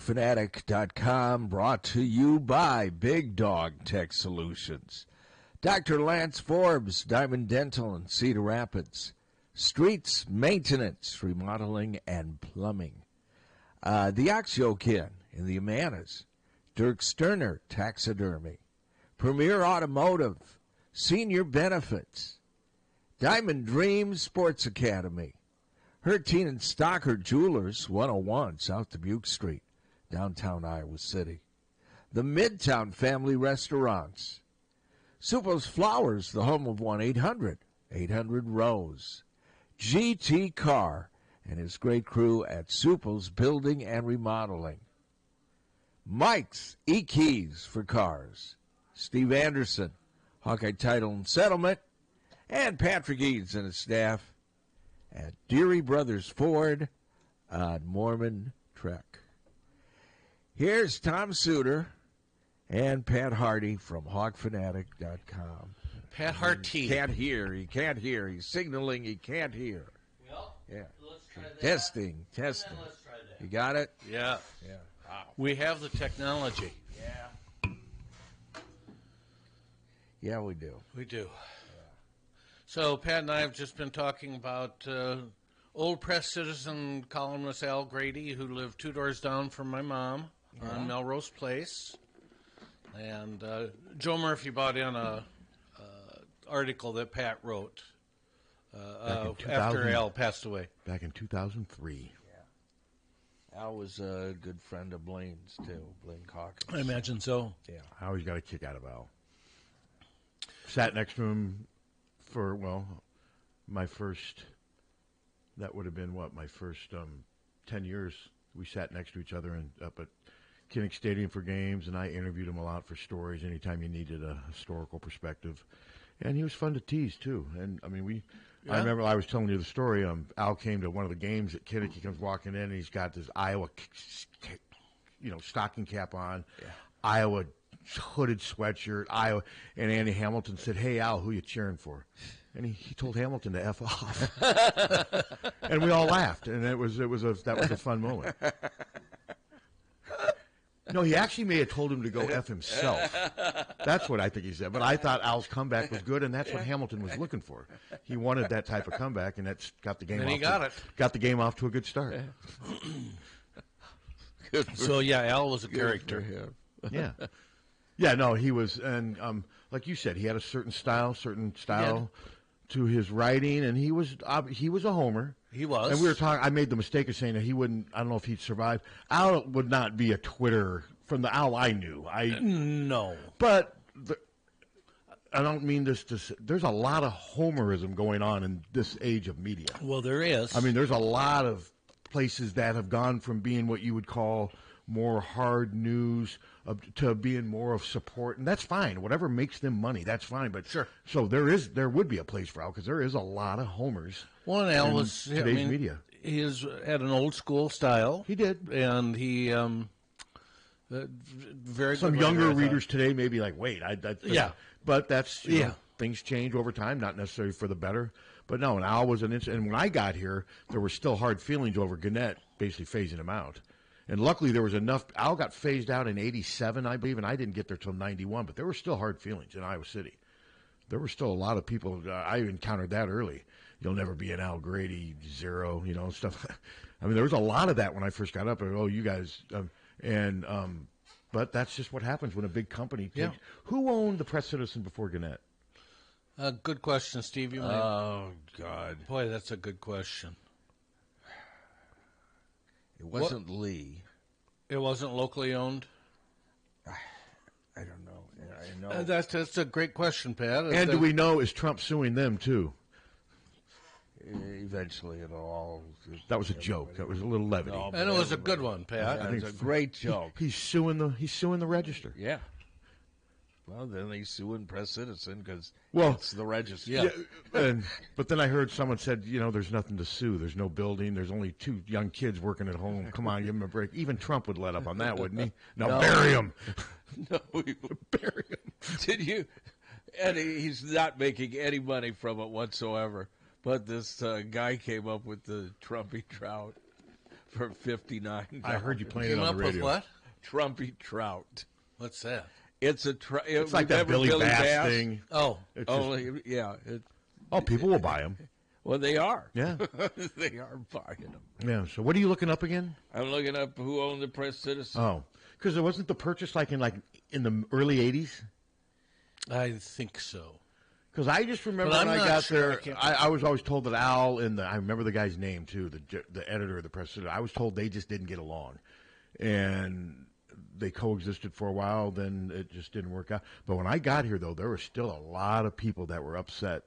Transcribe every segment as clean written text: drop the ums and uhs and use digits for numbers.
HawkFanatic.com, brought to you by Big Dog Tech Solutions. Dr. Lance Forbes, Diamond Dental in Cedar Rapids. Streets Maintenance, Remodeling, and Plumbing. The Oxyokin in the Amanas. Dirk Sterner, Taxidermy. Premier Automotive, Senior Benefits. Diamond Dreams Sports Academy. Harty and Stocker Jewelers, 101 South Dubuque Street, downtown Iowa City. The Midtown Family Restaurants. Suppo's Flowers, the home of 1-800-800-ROSE. GT Carr and his great crew at Suppo's Building and Remodeling. Mike's E-Keys for Cars. Steve Anderson, Hawkeye Title and Settlement. And Patrick Eads and his staff at Deary Brothers Ford on Mormon Trek. Here's Tom Suter and Pat Harty from HawkFanatic.com. Pat Harty. He can't hear. He can't hear. He's signaling he can't hear. Well, yeah. Let's try that. Testing. Let's try that. You got it? Yeah. Yeah. Wow. We have the technology. Yeah. Yeah, we do. We do. So Pat and I have just been talking about old press citizen columnist Al Grady, who lived 2 doors down from my mom on Melrose Place. And Joe Murphy brought in a article that Pat wrote after Al passed away. Back in 2003. Yeah. Al was a good friend of Blaine's, too, Blaine Calkins. I imagine so. Yeah. I always got a kick out of Al. Sat next to him for, my first, that would have been my first 10 years. We sat next to each other up at Kinnick Stadium for games, and I interviewed him a lot for stories anytime you needed a historical perspective. And he was fun to tease, too. And, I remember I was telling you the story. Al came to one of the games at Kinnick. He comes walking in, and he's got this Iowa, stocking cap on, Iowa hooded sweatshirt, Iowa, and Andy Hamilton said, "Hey, Al, who you cheering for?" And he told Hamilton to F off. And we all laughed, and that was a fun moment. No, he actually may have told him to go F himself. That's what I think he said. But I thought Al's comeback was good, and that's what Hamilton was looking for. He wanted that type of comeback, and that's got the game. And he got the game off to a good start. So Al was a character. Yeah. Yeah, no, he was, and like you said, he had a certain style to his writing, and he was a homer. He was. And we were talking, I made the mistake of saying that he wouldn't, I don't know if he'd survive. Al would not be a Twitter, from the Al I knew. No. But I don't mean this to say, there's a lot of homerism going on in this age of media. Well, there is. There's a lot of places that have gone from being what you would call more hard news to being more of support, and that's fine. Whatever makes them money, that's fine. But sure. So there would be a place for Al, because there is a lot of homers. Well, and Al was today's media. He had an old school style. He did, and he very some good younger writer, readers today may be like, wait, but that's things change over time, not necessarily for the better. But no, and Al was and when I got here, there were still hard feelings over Gannett basically phasing him out. And luckily, there was enough. Al got phased out in '87, I believe, and I didn't get there till '91. But there were still hard feelings in Iowa City. There were still a lot of people. I encountered that early. You'll never be an Al Grady, zero, stuff. There was a lot of that when I first got up. Oh, you guys, but that's just what happens when a big company takes. Yeah. Who owned the Press Citizen before Gannett? Good question, Steve. Oh, God. Boy, that's a good question. It wasn't Lee. It wasn't locally owned? I don't know. Yeah, I know. That's a great question, Pat. And do we know, is Trump suing them, too? Eventually, it'll all... That was a joke. That was a little levity. No, and it was a good one, Pat. It was a great joke. He's suing the Register. Yeah. Well, then he's suing Press Citizen because it's the Register. Yeah. But then I heard someone said, there's nothing to sue. There's no building. There's only 2 young kids working at home. Come on, give him a break. Even Trump would let up on that, wouldn't he? No. Bury him. No, he would bury him. Did you? And he's not making any money from it whatsoever. But this guy came up with the Trumpy Trout. for $59. I heard you playing it Came on up the radio. with what? Trumpy Trout. What's that? It's like that Billy Bass thing. Oh. It's Only, yeah. people will buy them. Well, they are. Yeah. They are buying them. Yeah. So what are you looking up again? I'm looking up who owned the Press Citizen. Oh, because it wasn't the purchase in the early '80s. I think so. Because I just remember But when I'm I not got sure. there, I was always told that Al and I remember the guy's name too, the editor of the Press Citizen. I was told they just didn't get along, and they coexisted for a while. Then it just didn't work out. But when I got here, though, there were still a lot of people that were upset.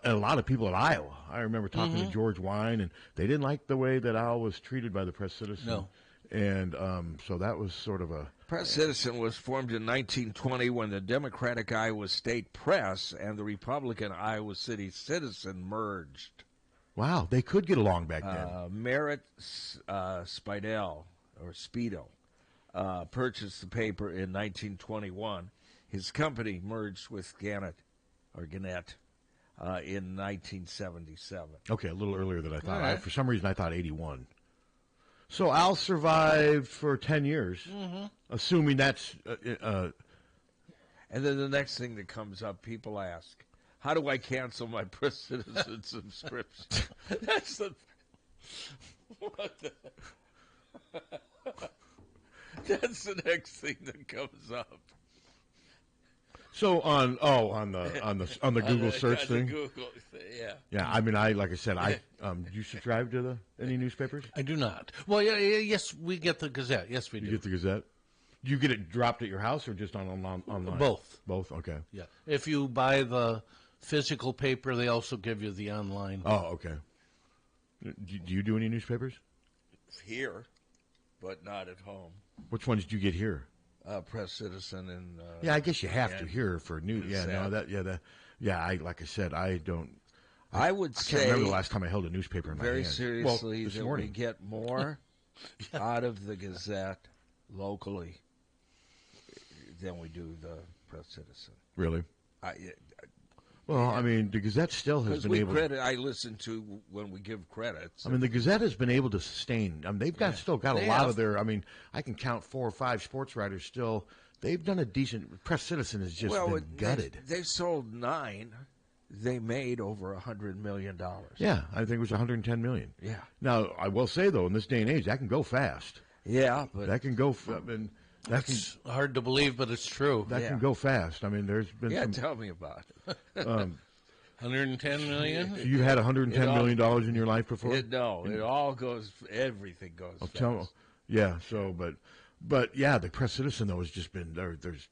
And a lot of people at Iowa. I remember talking to George Wine, and they didn't like the way that Al was treated by the Press Citizen. No. And so that was sort of a... Press Citizen was formed in 1920 when the Democratic Iowa State Press and the Republican Iowa City Citizen merged. Wow, they could get along back then. Merritt Speidel purchased the paper in 1921. His company merged with Gannett in 1977. Okay, a little earlier than I thought. All right. For some reason, I thought 81. So Al survived for 10 years, assuming that's... And then the next thing that comes up, people ask, how do I cancel my Press Citizen subscription? That's the... What the... That's the next thing that comes up. So on the Google search thing. Google, yeah. Yeah, I mean, like I said, do you subscribe to any newspapers? I do not. Well, yes, we get the Gazette. Yes, we do. You get the Gazette. Do you get it dropped at your house or just online? Both. Both. Okay. Yeah. If you buy the physical paper, they also give you the online. Oh, okay. Do you do any newspapers? Here, but not at home. Which ones do you get here? Press Citizen and Yeah, I guess you have to here for news. Yeah, Gazette. Like I said, I don't. I would I say can't remember the last time I held a newspaper in my very hand. seriously this that morning. we get more out of the Gazette locally than we do the Press Citizen. Really? Well, I mean, the Gazette still has been able. I listen to when we give credits. I mean, the Gazette has been able to sustain. I mean, they've still got a lot of their. I mean, I can count 4 or 5 sports writers still. They've done a decent. Press Citizen has just been gutted. They sold 9. They made over $100 million. Yeah, I think it was 110 million. Yeah. Now, I will say though, in this day and age, that can go fast. Yeah, but That can go. That's hard to believe, but it's true. That can go fast. I mean, there's been some. tell me about it. 110 million? So you had $110 million in your life before? It all goes. Everything goes. Fast. Yeah. So, but yeah, the Press Citizen though has just been there. There's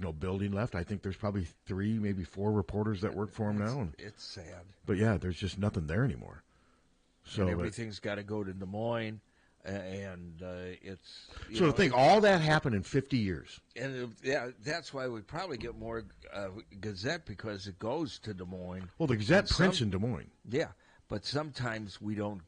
no building left. I think there's probably 3, maybe 4 reporters that work for him now. It's sad. But yeah, there's just nothing there anymore. So and everything's got to go to Des Moines, and it's. So to think all that happened in 50 years. And that's why we probably get more Gazette because it goes to Des Moines. Well, the Gazette prints in Des Moines. Yeah, but sometimes we don't.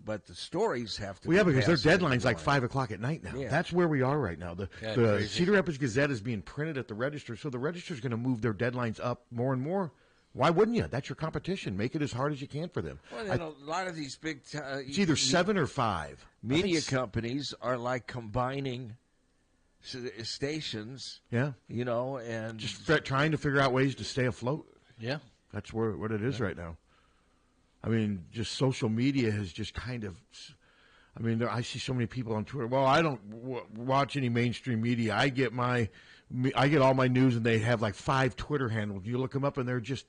But the stories have to. Well, yeah, because their deadline's like 5 o'clock at night now. Yeah. That's where we are right now. The Cedar Rapids Gazette is being printed at the Register, so the Register's going to move their deadlines up more and more. Why wouldn't you? That's your competition. Make it as hard as you can for them. Well, then a lot of these big. It's either 7 or 5. Media companies are like combining stations. Yeah. And just trying to figure out ways to stay afloat. Yeah. That's what it is right now. I mean, just social media has just kind of. I mean, I see so many people on Twitter. Well, I don't watch any mainstream media. I get all my news, and they have like 5 Twitter handles. You look them up, and they're just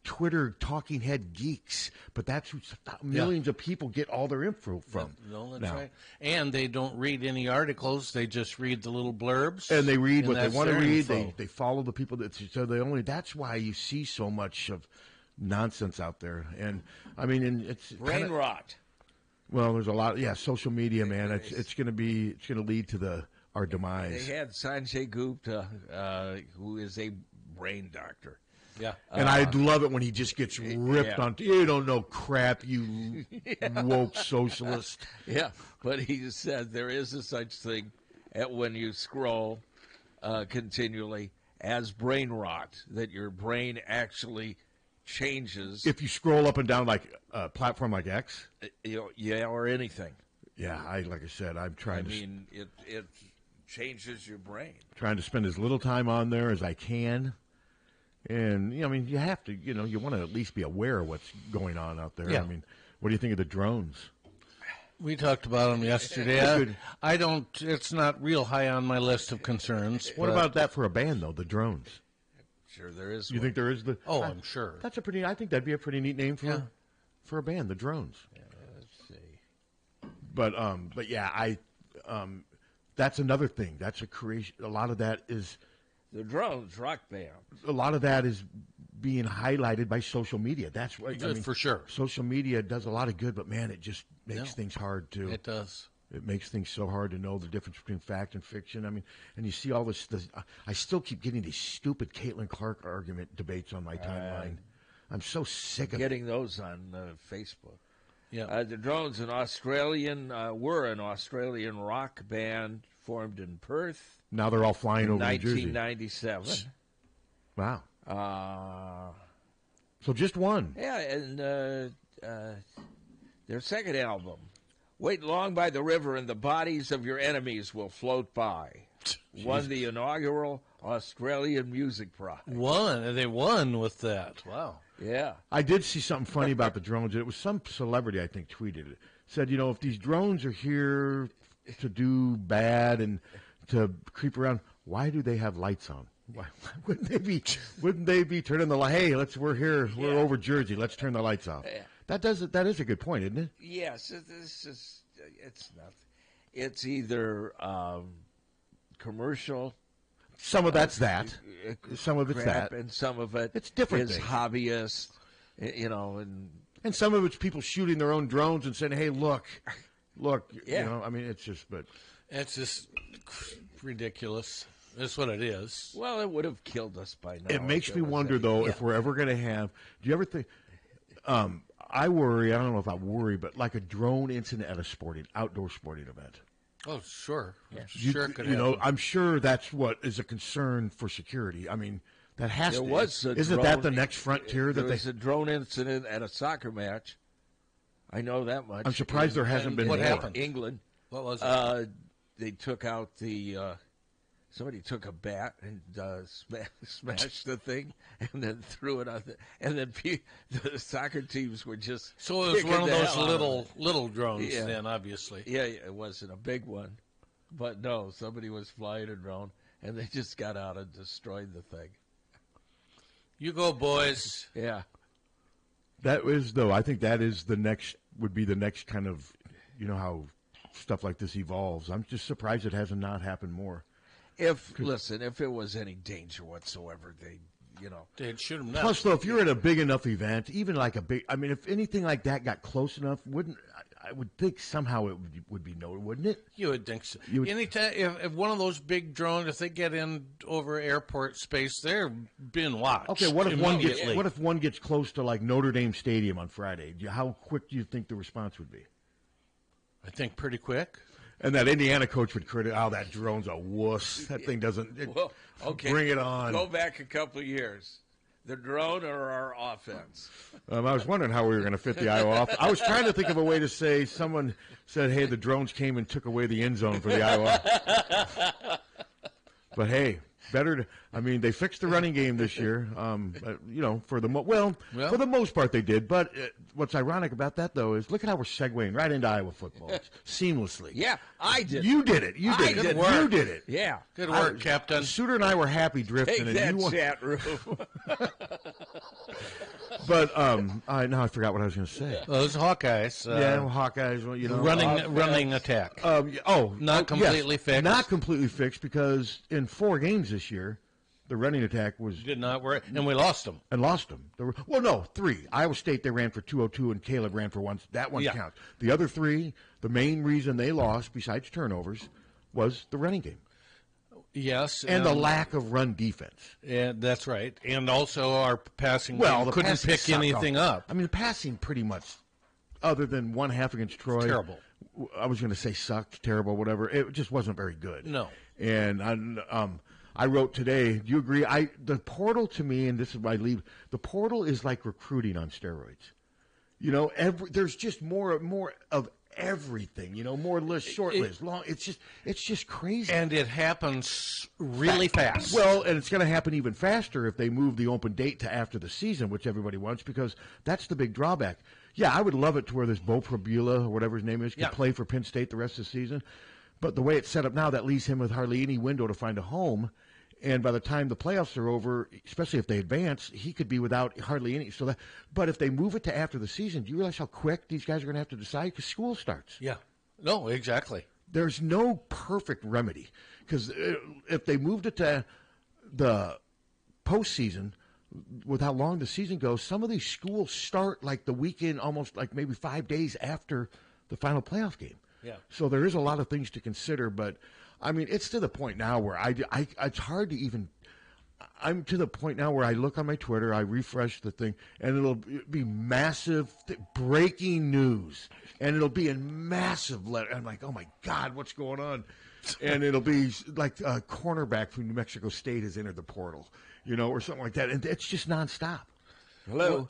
Twitter talking head geeks. But that's who millions of people get all their info from. No, that's right. And they don't read any articles. They just read the little blurbs. And they read what they want to read. Info. They follow the people that's why you see so much of nonsense out there. And I mean, it's brain rot. Well, there's a lot. Yeah, social media, man. It's going to lead to our demise. They had Sanjay Gupta, who is a brain doctor. Yeah, and I love it when he just gets ripped on. You don't know crap, you woke socialist. Yeah, but he said there is a such thing when you scroll continually as brain rot, that your brain actually changes. If you scroll up and down like a platform like X, or anything. Yeah, like I said, I'm trying to. I mean, it changes your brain. Trying to spend as little time on there as I can, and I mean, you have to. You want to at least be aware of what's going on out there. Yeah. I mean, what do you think of the drones? We talked about them yesterday. I don't. It's not real high on my list of concerns. What about that for a band, though? The drones. Sure, there is. You think there is the? Oh, I'm sure. That's a pretty. I think that'd be a pretty neat name for a band, the Drones. Yeah, let's see. But yeah, that's another thing. That's a creation. A lot of that is the Drones rock band. A lot of that is being highlighted by social media. That's what for sure. Social media does a lot of good, but man, it just makes things hard too. It does. It makes things so hard to know the difference between fact and fiction. I mean, and you see all this. I still keep getting these stupid Caitlin Clark argument debates on my timeline. I'm so sick of getting those on Facebook. Yeah, the Drones, were an Australian rock band formed in Perth. Now they're all flying over New Jersey. 1997. Wow. So just one. Yeah, and their second album, Wait Long by the River and the Bodies of Your Enemies Will Float By, won the inaugural Australian Music Prize. They won with that. Wow. Yeah. I did see something funny about the drones. It was some celebrity, I think, tweeted it. Said, if these drones are here to do bad and to creep around, why do they have lights on? Why wouldn't they be turning the light? Hey, we're here. We're over Jersey. Let's turn the lights off. That is a good point, isn't it? Yes, it's not. It's either commercial. Some of that's that. Some of it's that, and some of it's different. Is hobbyist, and some of it's people shooting their own drones and saying, "Hey, look." Yeah. I mean, it's just ridiculous. That's what it is. Well, it would have killed us by now. It makes me wonder, though, if we're ever going to have. Do you ever think? I worry. I don't know if I worry, but like a drone incident at a outdoor sporting event. Oh, sure. Yeah. Sure could happen. I'm sure that's what is a concern for security. I mean, that has to. Isn't that the next frontier? There was a drone incident at a soccer match. I know that much. I'm surprised there hasn't been. What more. happened? England. What was it? They took out somebody took a bat and smashed the thing and then threw it on and then the soccer teams were just so it was one of those little drones then, obviously. Yeah, it wasn't a big one, but no, somebody was flying a drone and they just got out and destroyed the thing. You go, boys. Yeah, that is though. I think that is would be the next kind of, how stuff like this evolves. I'm just surprised it hasn't not happened more. If it was any danger whatsoever, they'd shoot them down. Plus, though, if you're at a big enough event, even like if anything like that got close enough, I would think somehow it would be noted, wouldn't it? You would think so. Anytime if one of those big drones, if they get in over airport space, they're being watched. Okay, what if one gets close to like Notre Dame Stadium on Friday? How quick do you think the response would be? I think pretty quick. And that Indiana coach would criticize, that drone's a wuss. That thing doesn't. Bring it on. Go back a couple of years. The drone or our offense? I was wondering how we were going to fit the Iowa offense. I was trying to think of a way to say, someone said, hey, the drones came and took away the end zone for the Iowa. But hey, they fixed the running game this year. For the most part they did. But what's ironic about that, though, is look at how we're segueing right into Iowa football seamlessly. Yeah, I did. You did it. You did it. You did it. Yeah, good work, Captain. Suter and I were happy drifting. Take that, chat room. But I forgot what I was going to say. Those Hawkeyes. Hawkeyes. Running attack. Not completely fixed. Not completely fixed because in 4 games this year, the running attack did not work, and we lost them. And lost them. 3. Iowa State they ran for 202, and Caleb ran for 1. That one counts. The other 3, the main reason they lost, besides turnovers, was the running game. Yes, and the lack of run defense. Yeah, that's right. And also our passing game couldn't pick anything up. I mean, the passing pretty much, other than 1 half against Troy, terrible. I was going to say sucked, terrible, whatever. It just wasn't very good. No. And I wrote today. Do you agree? The portal to me, and this is why I leave. The portal is like recruiting on steroids. You know, there's just more of everything. You know, more list, short list, long. It's just crazy. And it happens really fast. Well, and it's going to happen even faster if they move the open date to after the season, which everybody wants, because that's the big drawback. Yeah, I would love it to where this Bo Prabula, or whatever his name is, can play for Penn State the rest of the season. But the way it's set up now, that leaves him with hardly any window to find a home. And by the time the playoffs are over, especially if they advance, he could be without hardly any. But if they move it to after the season, do you realize how quick these guys are going to have to decide? Because school starts. Yeah. No, exactly. There's no perfect remedy. Because if they moved it to the postseason, with how long the season goes, some of these schools start like the weekend, almost like maybe 5 days after the final playoff game. Yeah. So there is a lot of things to consider, but I mean, it's to the point now where it's hard to even. I'm to the point now where I look on my Twitter, I refresh the thing, and it'll be massive breaking news, and it'll be in massive letter. I'm like, oh my God, what's going on? And it'll be like a cornerback from New Mexico State has entered the portal, you know, or something like that, and it's just nonstop. Hello.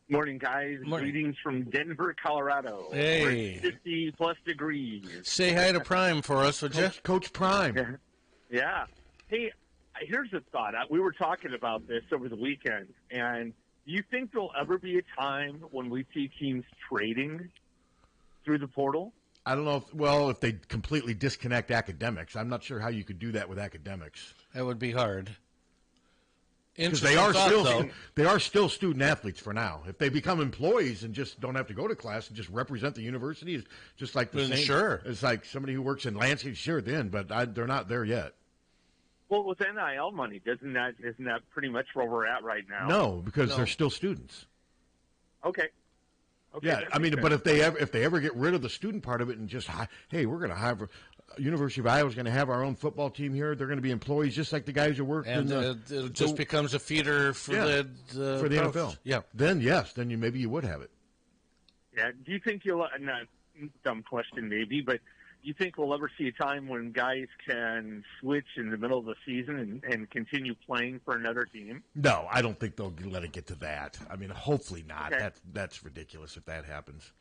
Morning, guys. Morning. Greetings from Denver, Colorado. Hey. 50-plus degrees. Say hi to Prime for us, would you? Coach Prime. Yeah. Hey, here's a thought. We were talking about this over the weekend, and do you think there'll ever be a time when we see teams trading through the portal? I don't know if they completely disconnect academics. I'm not sure how you could do that with academics. That would be hard. Because they are still student athletes for now. If they become employees and just don't have to go to class and just represent the university, it's just like the same. Sure. It's like somebody who works in Lansing, sure, then, but they're not there yet. Well, with NIL money, isn't that pretty much where we're at right now? No, because they're still students. Okay. Yeah, I mean, but if they ever get rid of the student part of it and just, hey, we're going to have University of Iowa is going to have our own football team here. They're going to be employees just like the guys who work. And it just becomes a feeder for the NFL. Yeah. Then maybe you would have it. Yeah. Do you think you'll? Not dumb question, maybe, but do you think we'll ever see a time when guys can switch in the middle of the season and continue playing for another team? No, I don't think they'll let it get to that. I mean, hopefully not. Okay. That's ridiculous if that happens.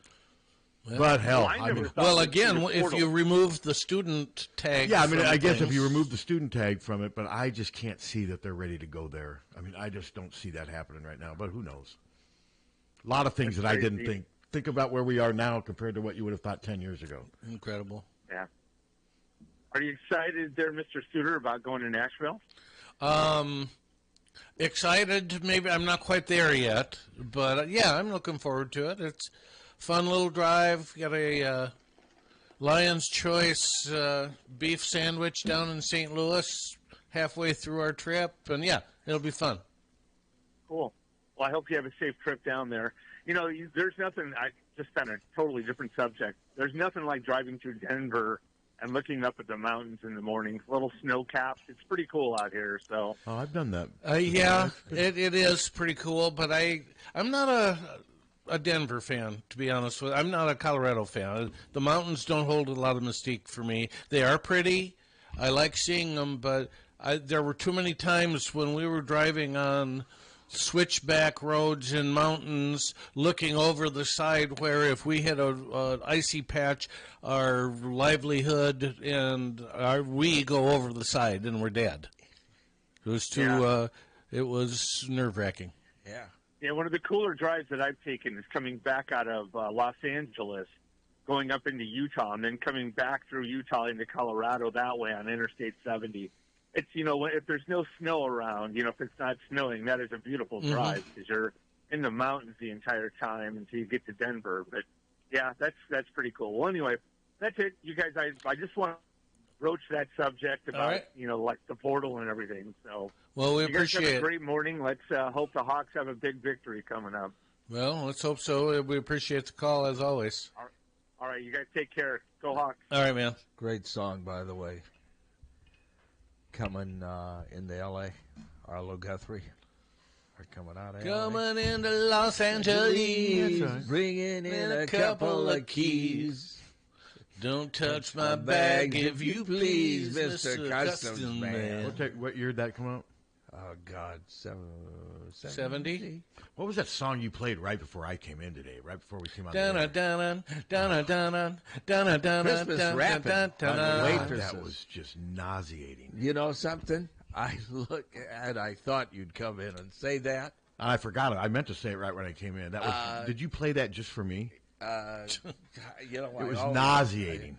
But hell, if you remove the student tag, I guess if you remove the student tag from it, but I just can't see that they're ready to go there. I mean, I just don't see that happening right now. But who knows? A lot of things that I didn't think. Think about where we are now compared to what you would have thought 10 years ago. Incredible. Yeah. Are you excited there, Mr. Suter, about going to Nashville? Excited, maybe. I'm not quite there yet, but I'm looking forward to it. It's fun little drive. Got a Lion's Choice beef sandwich down in St. Louis halfway through our trip, and it'll be fun. Cool. Well, I hope you have a safe trip down there. You know, there's nothing. Just on a totally different subject. There's nothing like driving through Denver and looking up at the mountains in the morning. Little snow caps. It's pretty cool out here. So. Oh, I've done that. It is pretty cool, but I'm not a Denver fan, to be honest with you. I'm not a Colorado fan. The mountains don't hold a lot of mystique for me. They are pretty. I like seeing them, but there were too many times when we were driving on switchback roads in mountains looking over the side where if we hit an icy patch, our livelihood and we go over the side and we're dead. It was too it was nerve-wracking. Yeah, one of the cooler drives that I've taken is coming back out of Los Angeles, going up into Utah, and then coming back through Utah into Colorado that way on Interstate 70. It's, if there's no snow around, if it's not snowing, that is a beautiful drive because you're in the mountains the entire time until you get to Denver. But, that's pretty cool. Well, anyway, that's it. You guys, I just want to broach that subject about, like the portal and everything. So, well, we appreciate it. You guys have a great morning. Let's hope the Hawks have a big victory coming up. Well, let's hope so. We appreciate the call, as always. All right, you guys take care. Go Hawks. All right, man. Great song, by the way. Coming into L.A., Arlo Guthrie are coming out of L.A. Coming into Los Angeles, bringing in a couple of keys. Don't touch my bag if you please, Mr. Customs Man. What year did that come out? Oh, God. 70? What was that song you played right before I came in today? Right before we came on Christmas Rappin'. That was just nauseating. You know something? I look and I thought you'd come in and say that. I forgot it. I meant to say it right when I came in. That was. Did you play that just for me? You know, it was nauseating.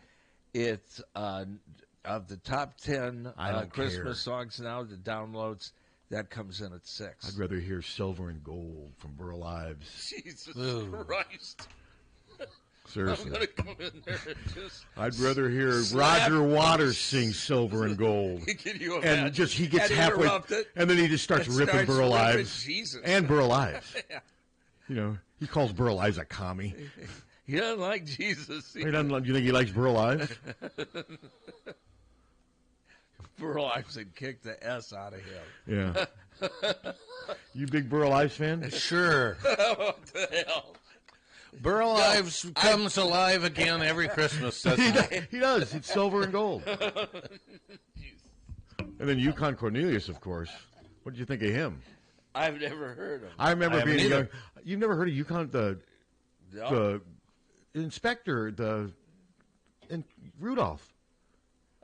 It's of the top 10 Christmas songs now, the downloads, that comes in at 6. I'd rather hear Silver and Gold from Burl Ives. Jesus Christ. Seriously. I'm going to come in there and just... I'd rather hear Roger Waters sing Silver and Gold. Can you imagine? And just he gets halfway, and then he just starts ripping Burl Ives. Jesus. And Burl Ives. Yeah. You know, he calls Burl Ives a commie. He doesn't like Jesus. He doesn't. You think he likes Burl Ives? Burl Ives would kick the S out of him. Yeah. You big Burl Ives fan? Sure. What the hell? Burl Ives comes alive again every Christmas, doesn't he? He does. It's Silver and Gold. And then Yukon Cornelius, of course. What did you think of him? I've never heard of him. I remember being either. young. You've never heard of Yukon, the inspector, Rudolph.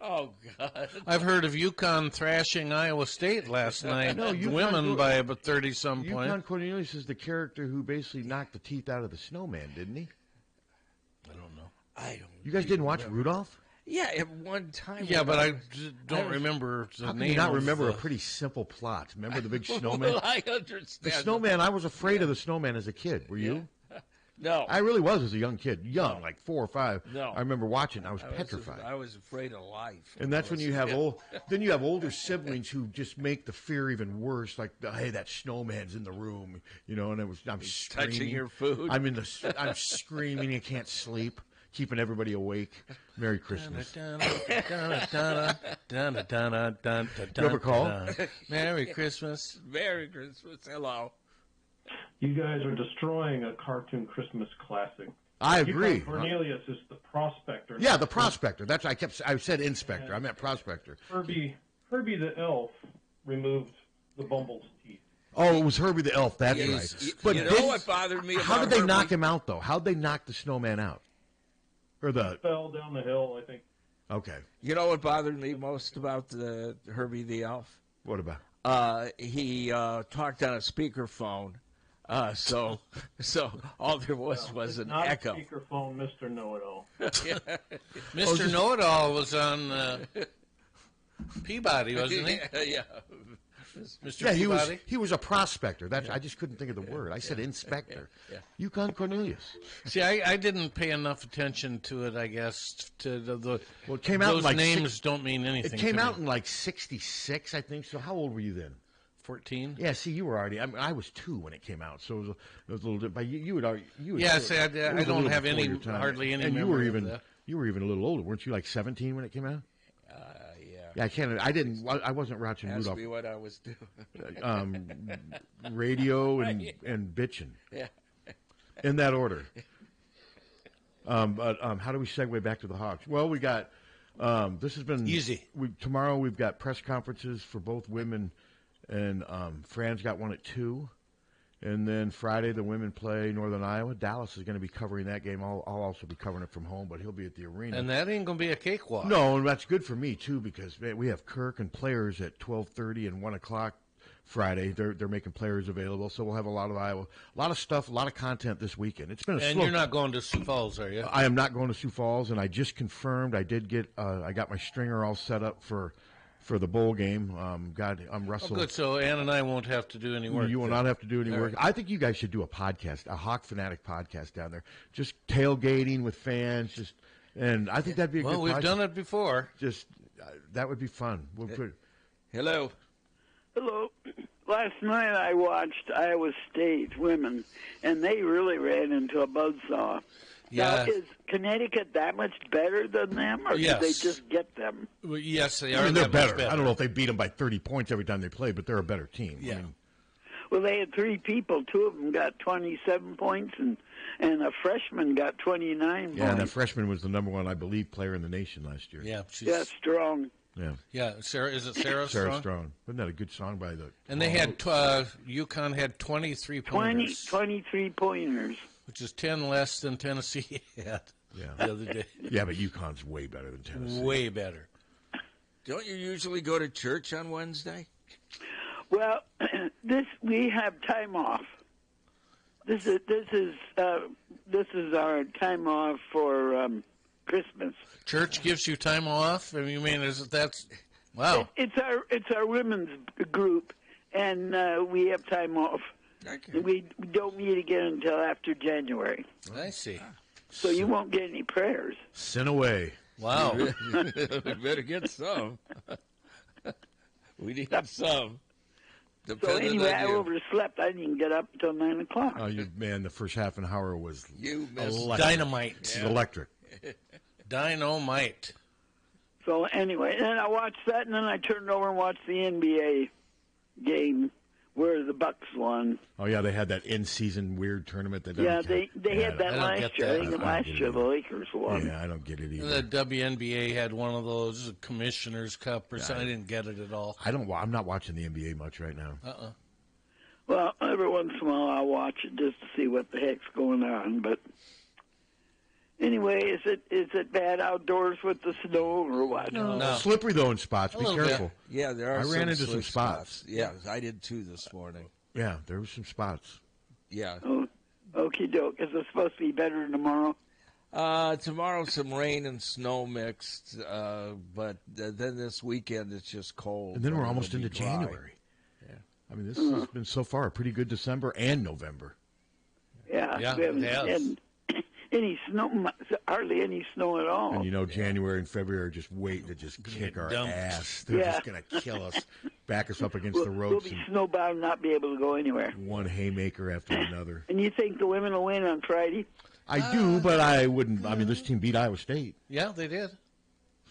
Oh, God. I've heard of Yukon thrashing Iowa State last night. No, Yukon women by about 30-some Yukon point. Cornelius is the character who basically knocked the teeth out of the snowman, didn't he? I don't know. I don't. You guys didn't watch Rudolph? Yeah, at one time. Yeah, but I don't remember the How can name. you not of remember the... a pretty simple plot? Remember the big snowman? Well, I understand. The snowman, I was afraid of the snowman as a kid. Were you? No. I really was as a young kid. Like 4 or 5. No. I remember watching. I was petrified. I was afraid of life. And that's when you have then you have older siblings who just make the fear even worse. Like, hey, that snowman's in the room, you know. And I'm screaming. Touching your food. I'm screaming. I can't sleep, keeping everybody awake. Merry Christmas. You ever call? Merry Christmas. Merry Christmas. Hello. You guys are destroying a cartoon Christmas classic. I agree. Yukon Cornelius is the prospector. Yeah, the prospector. That's I said inspector. I meant prospector. Herbie the elf removed the bumble's teeth. Oh, it was Herbie the elf. That's right. But you know what bothered me? How about did they Herbie? knock him out though? How'd they knock the snowman out? Or He fell down the hill, I think. Okay. You know what bothered me most about the Herbie the elf? What about? He talked on a speakerphone. So all there was an not echo. A speakerphone, Mr. Know-It-All. Mr. Know-It-All was on Peabody, wasn't he? Yeah. Mr. Yeah, Peabody? he was a prospector. I just couldn't think of the word. I said inspector. Yeah. Yukon Cornelius. See, I didn't pay enough attention to it, I guess. To the Well, it came out those in like names don't mean anything. It came to out me. in like '66, I think. So how old were you then? 14. Yeah, see, you were already. I was 2 when it came out, so it was a little bit. But you would already. Yeah, see, I don't have hardly any and memory of that. You were even a little older, weren't you? Like 17 when it came out. Yeah. Yeah, I wasn't watching Ask Rudolph. me what I was doing. Radio and bitching. Yeah. In that order. But how do we segue back to the Hawks? Well, we got. This has been easy. Tomorrow we've got press conferences for both women. And Fran's got one at 2. And then Friday, the women play Northern Iowa. Dallas is going to be covering that game. I'll also be covering it from home, but he'll be at the arena. And that ain't going to be a cakewalk. No, and that's good for me, too, because we have Kirk and players at 12:30 and 1 o'clock Friday. They're making players available, so we'll have a lot of Iowa. A lot of stuff, a lot of content this weekend. It's been And you're not going to Sioux Falls, are you? I am not going to Sioux Falls, and I just confirmed I did get I got my stringer all set up for the bowl game. I'm Russell. Oh, good. So Ann and I won't have to do any work. You will not have to do any work. I think you guys should do a podcast, a Hawk Fanatic podcast down there. Just tailgating with fans. And I think that'd be a good podcast. Well, we've done it before. Just that would be fun. Hello. Hello. Last night I watched Iowa State women, and they really ran into a buzzsaw. Yeah. Now, is Connecticut that much better than them, or Yes. did they just get them? Well, yes, they are. I mean, they're that much better. I don't know if they beat them by 30 points every time they play, but they're a better team. Yeah. Well, they had 3 people. 2 of them got 27 points, and a freshman got 29 points. Yeah, and that freshman was the number 1, I believe, player in the nation last year. Yeah, strong. Yeah. Yeah, Sarah. Is it Sarah Strong? Sarah Strong. Wasn't that a good song by the? And they had UConn had 23 pointers. 23 pointers, which is 10 less than Tennessee had the other day. Yeah, but UConn's way better than Tennessee. Way better. Don't you usually go to church on Wednesday? Well, we have time off. This is our time off for Christmas. Church gives you time off. I mean, that's wow. It's our women's group, and we have time off. Okay. We don't meet again until after January. I see. So you won't get any prayers. Sin away. Wow. We better get some. We need some. So anyway, I overslept. I didn't get up until 9 o'clock. Oh, man, the first half an hour was dynamite. Yeah. Electric. Dynamite. So anyway, then I watched that, and then I turned over and watched the NBA game where the Bucks won. Oh yeah, they had that in-season weird tournament. That they had that last year. I think last year the Lakers won. Yeah, I don't get it either. The WNBA had one of those Commissioner's Cup or something. I didn't get it at all. I'm not watching the NBA much right now. Well, every once in a while I'll watch it just to see what the heck's going on. But anyway, is it bad outdoors with the snow or what? No. Slippery though in spots. Be careful. Bit. Yeah, there are. I ran into some spots. Yeah, I did too this morning. Yeah, there were some spots. Yeah. Oh, okie doke. Is it supposed to be better tomorrow? Tomorrow some rain and snow mixed, but then this weekend it's just cold. And then we're almost into January. Yeah. I mean, this has been so far a pretty good December and November. Yeah, we haven't had any snow, hardly any snow at all. And January and February are just waiting to just kick our ass. They're just going to kill us, back us up against the ropes. We'll be snowbound and not be able to go anywhere. One haymaker after another. And you think the women will win on Friday? I do, but I wouldn't. I mean, this team beat Iowa State. Yeah, they did.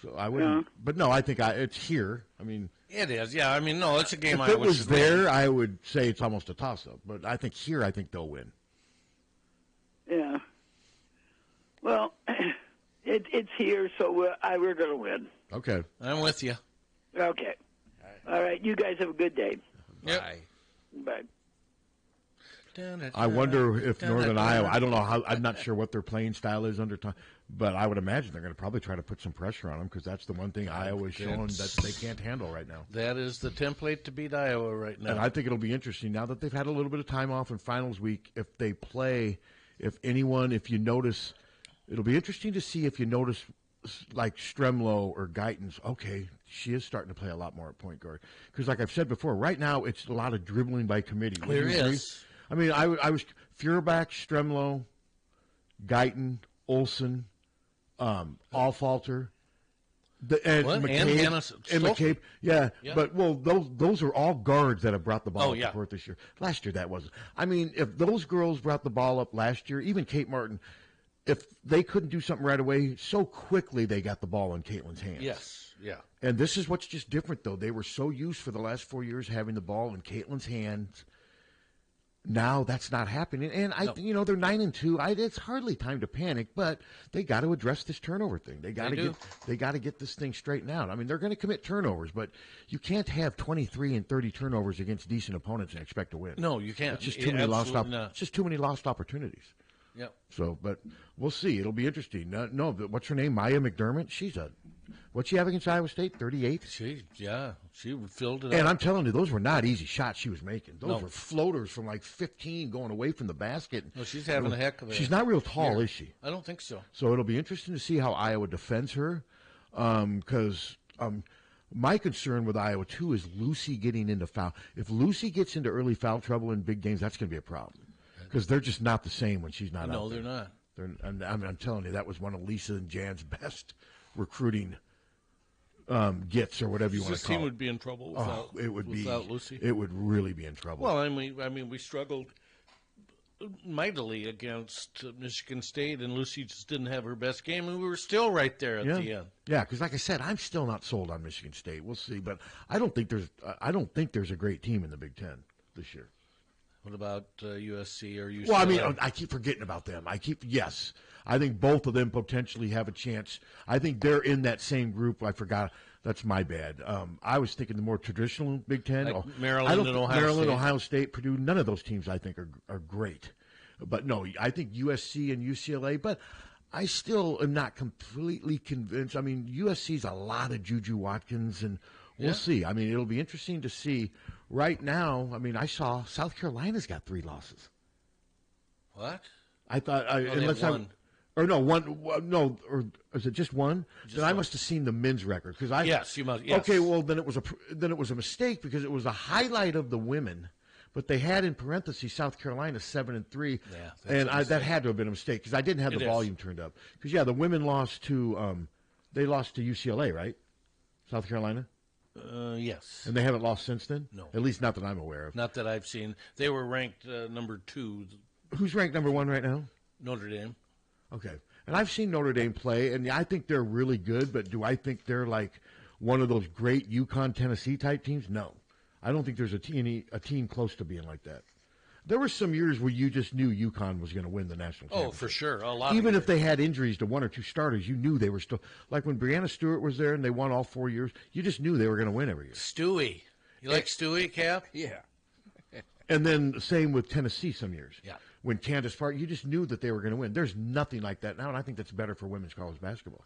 So I wouldn't. Yeah. But no, I think it's here. I mean, it is. Yeah, I mean, no, it's a game. If it was there, I would say it's almost a toss-up. But I think here, I think they'll win. Yeah. Well, it's here, so we're going to win. Okay. I'm with you. Okay. All right. You guys have a good day. Yep. Bye. I wonder if Northern Iowa, I don't know how, I'm not sure what their playing style is under time, but I would imagine they're going to probably try to put some pressure on them because that's the one thing Iowa is showing that they can't handle right now. That is the template to beat Iowa right now. And I think it'll be interesting now that they've had a little bit of time off in finals week. If they play, if you notice, it'll be interesting to see if you notice like Stremlo or Guyton's, okay, she is starting to play a lot more at point guard. Because like I've said before, right now it's a lot of dribbling by committee. There is. I mean, I was Feuerbach, Stremlo, Guyton, Olsen, Allfalter, and McCabe. Yeah, but those are all guards that have brought the ball up the court this year. Last year that wasn't. I mean, if those girls brought the ball up last year, even Kate Martin, if they couldn't do something right away, so quickly they got the ball in Caitlin's hands. Yes, yeah. And this is what's just different, though. They were so used for the last 4 years having the ball in Caitlin's hands. Now that's not happening, and they're 9-2. It's hardly time to panic, but they got to address this turnover thing. They got to get this thing straightened out. I mean, they're going to commit turnovers, but you can't have 23 and 30 turnovers against decent opponents and expect to win. No, you can't. It's just too many It's just too many lost opportunities. Yep. So, but we'll see. It'll be interesting. No, what's her name? Maya McDermott. What's she have against Iowa State? 38? She filled it up. And I'm telling you, those were not easy shots she was making. Those were floaters from like 15 going away from the basket. No, she's having a heck of a She's not real tall, is she? I don't think so. So it'll be interesting to see how Iowa defends her because my concern with Iowa, too, is Lucy getting into foul. If Lucy gets into early foul trouble in big games, that's going to be a problem because they're just not the same when she's not out there. No, they're not. I'm telling you, that was one of Lisa and Jan's best recruiting gets or whatever you want to call it. This team would be in trouble without Lucy. It would really be in trouble. Well, I mean, we struggled mightily against Michigan State, and Lucy just didn't have her best game, and we were still right there at the end. Yeah, because like I said, I'm still not sold on Michigan State. We'll see, but I don't think there's a great team in the Big Ten this year. What about USC or UCLA? Well, I mean, I keep forgetting about them. Yes. I think both of them potentially have a chance. I think they're in that same group. I forgot. That's my bad. I was thinking the more traditional Big Ten. Like Maryland and Ohio State, Purdue. None of those teams I think are great. But no, I think USC and UCLA. But I still am not completely convinced. I mean, USC's a lot of Juju Watkins, and we'll see. I mean, it'll be interesting to see. Right now, I mean, I saw South Carolina's got 3 losses. What? I thought one. Or is it just one? Then I must have seen the men's record yes, you must. Yes. Okay, well then it was a mistake because it was a highlight of the women, but they had in parentheses South Carolina 7-3, and that had to have been a mistake because I didn't have the volume turned up. Because the women lost to UCLA, right? South Carolina. Yes. And they haven't lost since then? No. At least not that I'm aware of. Not that I've seen. They were ranked number 2. Who's ranked number 1 right now? Notre Dame. Okay. And I've seen Notre Dame play, and I think they're really good, but do I think they're like one of those great UConn, Tennessee type teams? No. I don't think there's a team close to being like that. There were some years where you just knew UConn was going to win the national championship. Oh, for sure. A lot. Even if they had injuries to 1 or 2 starters, you knew they were still – like when Breanna Stewart was there and they won all 4 years, you just knew they were going to win every year. Stewie. You like Stewie, Cap? Yeah. And then same with Tennessee some years. Yeah. When Candace Park, you just knew that they were going to win. There's nothing like that now, and I think that's better for women's college basketball.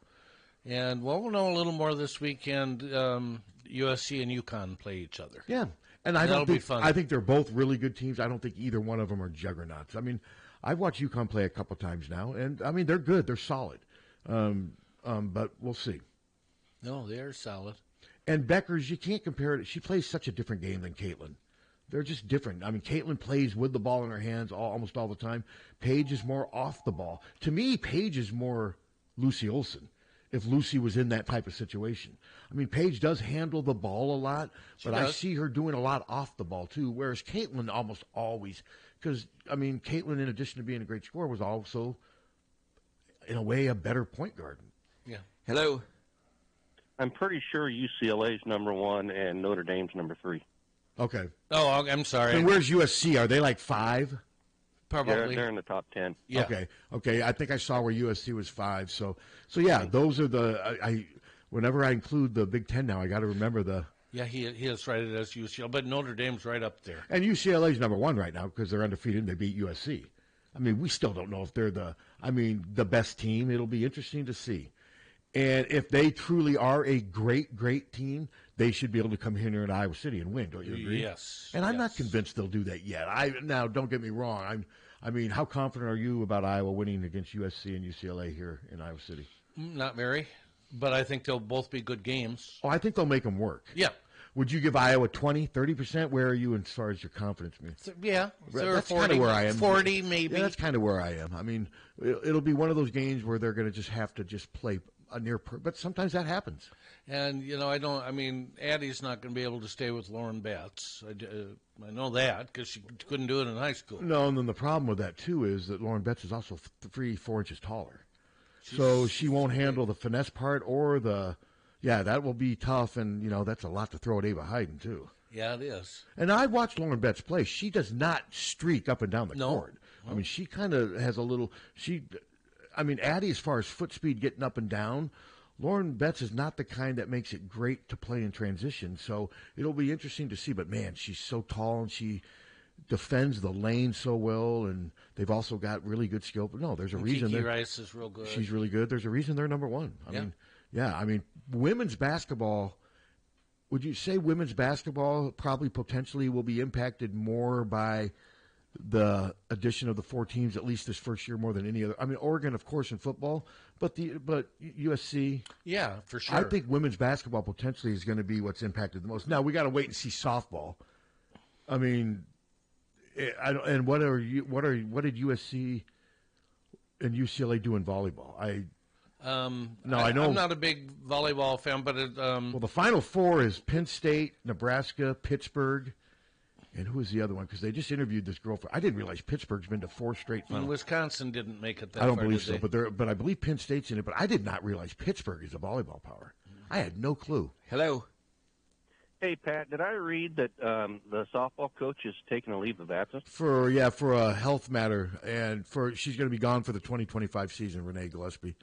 And we'll know a little more this weekend. USC and UConn play each other. Yeah. And that'll be fun. I think they're both really good teams. I don't think either one of them are juggernauts. I mean, I've watched UConn play a couple times now, and I mean they're good. They're solid. But we'll see. No, they're solid. And Beckers, you can't compare it. She plays such a different game than Caitlin. They're just different. I mean, Caitlin plays with the ball in her hands almost all the time. Paige is more off the ball. To me, Paige is more Lucy Olson. If Lucy was in that type of situation. I mean, Paige does handle the ball a lot, but I see her doing a lot off the ball, too, whereas Caitlin almost always, because, I mean, Caitlin, in addition to being a great scorer, was also, in a way, a better point guard. Yeah. Hello. I'm pretty sure UCLA's number 1 and Notre Dame's number 3. Okay. Oh, I'm sorry. And where's USC? Are they like 5? Probably. They're in the top 10. Yeah. Okay. I think I saw where USC was 5. So yeah, those are the. Whenever I include the Big Ten now, I got to remember the. Yeah, he is right as UCLA, but Notre Dame's right up there. And UCLA's number 1 right now because they're undefeated and they beat USC. I mean, we still don't know if they're the best team. It'll be interesting to see. And if they truly are a great, great team, they should be able to come here in Iowa City and win. Don't you agree? Yes. And I'm not convinced they'll do that yet. Now, don't get me wrong. I mean, how confident are you about Iowa winning against USC and UCLA here in Iowa City? Not very, but I think they'll both be good games. Oh, I think they'll make them work. Yeah. Would you give Iowa 20, 30%? Where are you as far as your confidence means? Yeah. That's kind of where I am. 40 maybe. Yeah, that's kind of where I am. I mean, it'll be one of those games where they're going to just have to play a but sometimes that happens. And, Addie's not going to be able to stay with Lauren Betts. I know that because she couldn't do it in high school. No, and then the problem with that, too, is that Lauren Betts is also 3-4 inches taller. So she won't handle the finesse part or that will be tough, and, that's a lot to throw at Ava Hayden, too. Yeah, it is. And I watched Lauren Betts play. She does not streak up and down the court. No. I mean, she kind of has a little Addie, as far as foot speed getting up and down, Lauren Betts is not the kind that makes it great to play in transition. So it'll be interesting to see. But, man, she's so tall and she defends the lane so well. And they've also got really good skill. But, no, there's a reason. Kiki Rice is real good. She's really good. There's a reason they're number 1. I mean, women's basketball, would you say women's basketball probably potentially will be impacted more by the addition of the 4 teams, at least this first year, more than any other? I mean, Oregon, of course, in football, but USC. Yeah, for sure. I think women's basketball potentially is going to be what's impacted the most. Now we got to wait and see softball. I mean, and what did USC and UCLA do in volleyball? I know I'm not a big volleyball fan, but well, the Final Four is Penn State, Nebraska, Pittsburgh. And who is the other one? Because they just interviewed this girl. I didn't realize Pittsburgh's been to 4 straight finals. And Wisconsin didn't make it that far. I don't far, believe so, but I believe Penn State's in it. But I did not realize Pittsburgh is a volleyball power. I had no clue. Hello. Hey, Pat, did I read that the softball coach is taking a leave of absence? For a health matter, and she's going to be gone for the 2025 season, Renee Gillespie.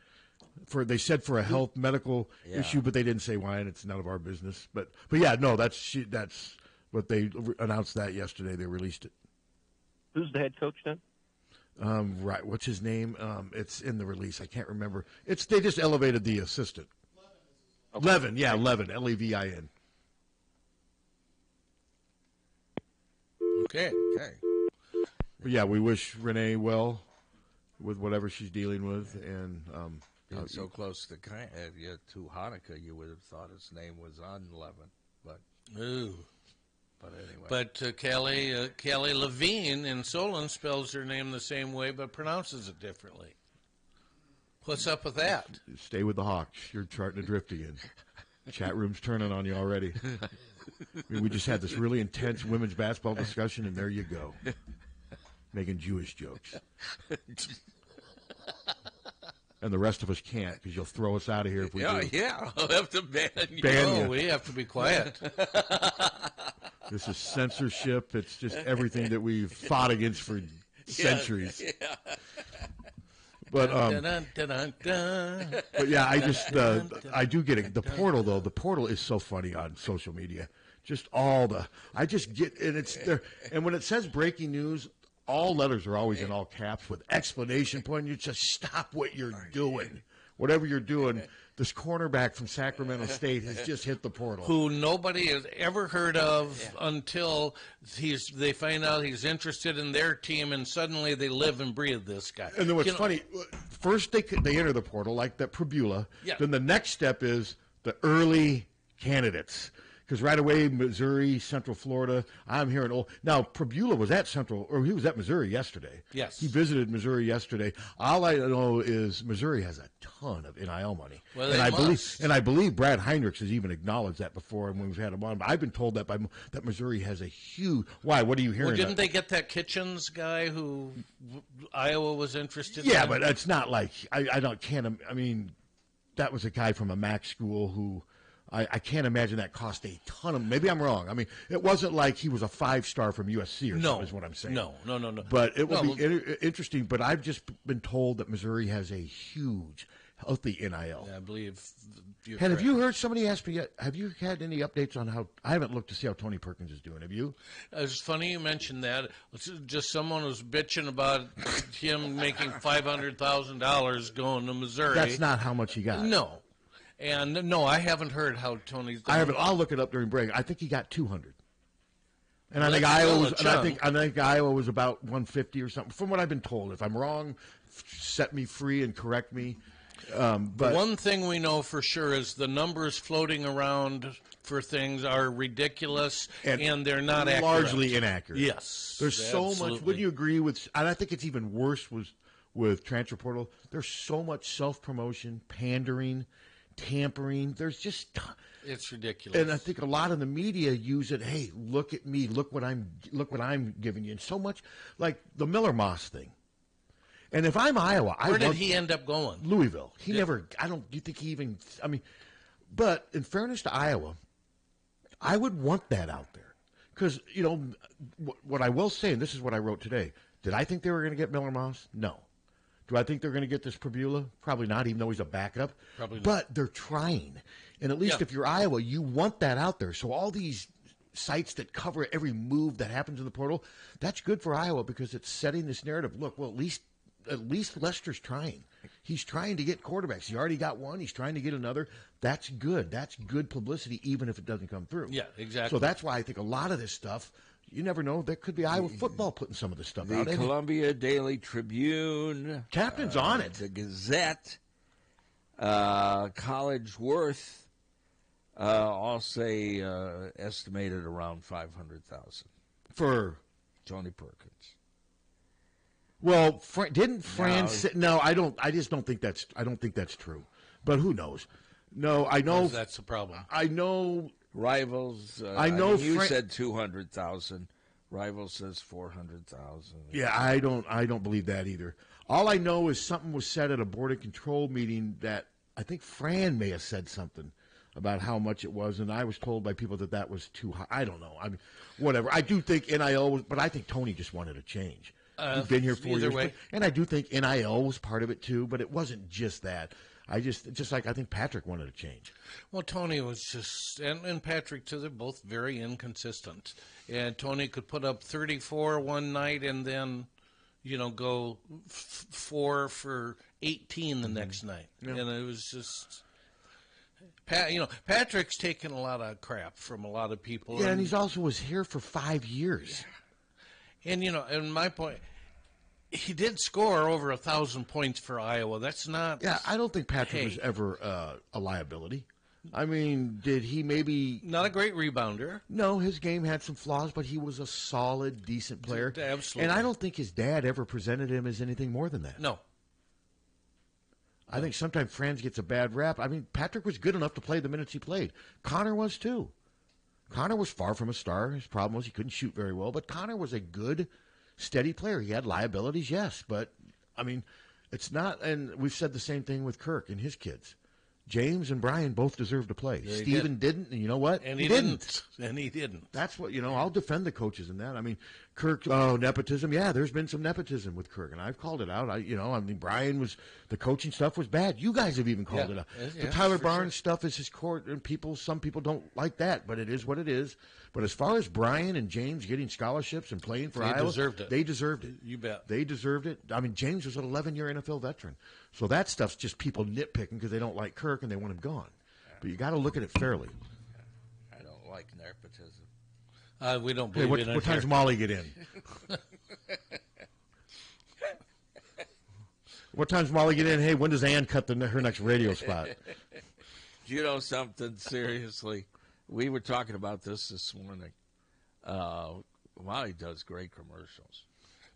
They said for a health medical issue, but they didn't say why, and it's none of our business. But yeah, no, that's what they announced that yesterday. They released it. Who's the head coach then? Right, what's his name? It's in the release. I can't remember. They just elevated the assistant. Levin, Levin, Levin. Okay. But yeah, we wish Renee well with whatever she's dealing with, and being so close to Hanukkah, you would have thought his name was on Levin, but ooh. But anyway. But Kelly Levine in Solon spells her name the same way, but pronounces it differently. What's up with that? Stay with the Hawks. You're starting to drift again. Chat room's turning on you already. I mean, we just had this really intense women's basketball discussion, and there you go, making Jewish jokes. And the rest of us can't because you'll throw us out of here if we do. Yeah, I'll have to ban you. No, we have to be quiet. This is censorship. It's just everything that we've fought against for centuries. Yeah. But yeah, I do get it. The portal though, the portal is so funny on social media. Just I just get, and it's there. And when it says breaking news, all letters are always in all caps with exclamation point. You just stop what you're doing, whatever you're doing. This cornerback from Sacramento State has just hit the portal. Who nobody has ever heard of until they find out he's interested in their team, and suddenly they live and breathe this guy. And then what's funny, first they enter the portal like that Prabula. Yeah. Then the next step is the early candidates. Because right away, Missouri, Central Florida, I'm hearing now Prabula was at he was at Missouri yesterday. Yes. He visited Missouri yesterday. All I know is Missouri has a ton of NIL money. Well, I believe Brad Heinrichs has even acknowledged that before when we've had him on. But I've been told that that Missouri has a huge. Why? What are you hearing? Well, didn't they get that Kitchens guy who Iowa was interested in? Yeah, but it's not like I mean, that was a guy from a MAC school who. I can't imagine that cost a ton of. Maybe I'm wrong. I mean, it wasn't like he was a 5-star from USC or something. Is what I'm saying. No. But it will be interesting. But I've just been told that Missouri has a huge, healthy NIL. Yeah, I believe. Have you heard somebody ask me yet? Have you had any updates on how? I haven't looked to see how Tony Perkins is doing. Have you? It's funny you mentioned that. Just someone was bitching about him making $500,000 going to Missouri. That's not how much he got. No. And no, I haven't heard how Tony's done. I haven't. I'll look it up during break. I think he got 200. And I think Iowa was. And I think Iowa was about 150 or something. From what I've been told, if I'm wrong, set me free and correct me. But one thing we know for sure is the numbers floating around for things are ridiculous and they're not largely inaccurate. Yes, there's so much. Would you agree with? And I think it's even worse with transfer portal. There's so much self promotion, pandering. Tampering. There's just it's ridiculous. And I think a lot of the media use it. Hey, look at me. Look what I'm giving you. And so much like the Miller Moss thing. And if I'm Iowa, where did he end up going? Louisville. He never. I don't. Do you think he even? I mean, but in fairness to Iowa, I would want that out there because what I will say, and this is what I wrote today. Did I think they were going to get Miller Moss? No. Do I think they're going to get this Prabula? Probably not, even though he's a backup. Probably not. But they're trying. And at least if you're Iowa, you want that out there. So all these sites that cover every move that happens in the portal, that's good for Iowa because it's setting this narrative. Look, well, at least Lester's trying. He's trying to get quarterbacks. He already got one. He's trying to get another. That's good. That's good publicity, even if it doesn't come through. Yeah, exactly. So that's why I think a lot of this stuff, you never know. There could be Iowa football putting some of this stuff out. The Columbia Daily Tribune. Captain's on it. The Gazette. College Worth. All say estimated around $500,000 for Tony Perkins. Well, didn't Fran say, no, I don't. I just don't think that's. I don't think that's true. But who knows? No, I know that's the problem. I know Rivals. I know you said 200,000. Rivals says 400,000. Yeah, I don't believe that either. All I know is something was said at a board and control meeting that I think Fran may have said something about how much it was, and I was told by people that was too high. I don't know. I mean, whatever. I do think NIL was, but I think Tony just wanted a change. He's been here 4 years, and I do think NIL was part of it too, but it wasn't just that. I just like I think Patrick wanted a change. Well, Tony was just, and Patrick too, they're both very inconsistent. And Tony could put up 34 one night and then, go 4 for 18 the next night. Yeah. And it was just, Patrick's taken a lot of crap from a lot of people. Yeah, and he's also was here for 5 years. Yeah. And, and my point, he did score over 1,000 points for Iowa. That's not. Yeah, I don't think Patrick was ever a liability. I mean, did he maybe. Not a great rebounder. No, his game had some flaws, but he was a solid, decent player. Absolutely. And I don't think his dad ever presented him as anything more than that. No. I think sometimes Franz gets a bad rap. I mean, Patrick was good enough to play the minutes he played. Connor was too. Connor was far from a star. His problem was he couldn't shoot very well, but Connor was a good, steady player. He had liabilities, yes, but, I mean, it's not, and we've said the same thing with Kirk and his kids. James and Brian both deserve to play. Yeah, Steven didn't, and you know what? And he didn't. And he didn't. That's what, I'll defend the coaches in that. I mean, Kirk, nepotism. Yeah, there's been some nepotism with Kirk, and I've called it out. Brian was, the coaching stuff was bad. You guys have even called it out. The Tyler Barnes stuff is his court, and some people don't like that, but it is what it is. But as far as Brian and James getting scholarships and playing for Iowa, they deserved it. You bet. They deserved it. I mean, James was an 11-year NFL veteran. So that stuff's just people nitpicking because they don't like Kirk and they want him gone. But you got to look at it fairly. I don't like nepotism. We don't believe in it. What time's Molly get in? What time's Molly get in? Hey, when does Ann cut her next radio spot? Do you know something? Seriously, we were talking about this morning. Molly does great commercials.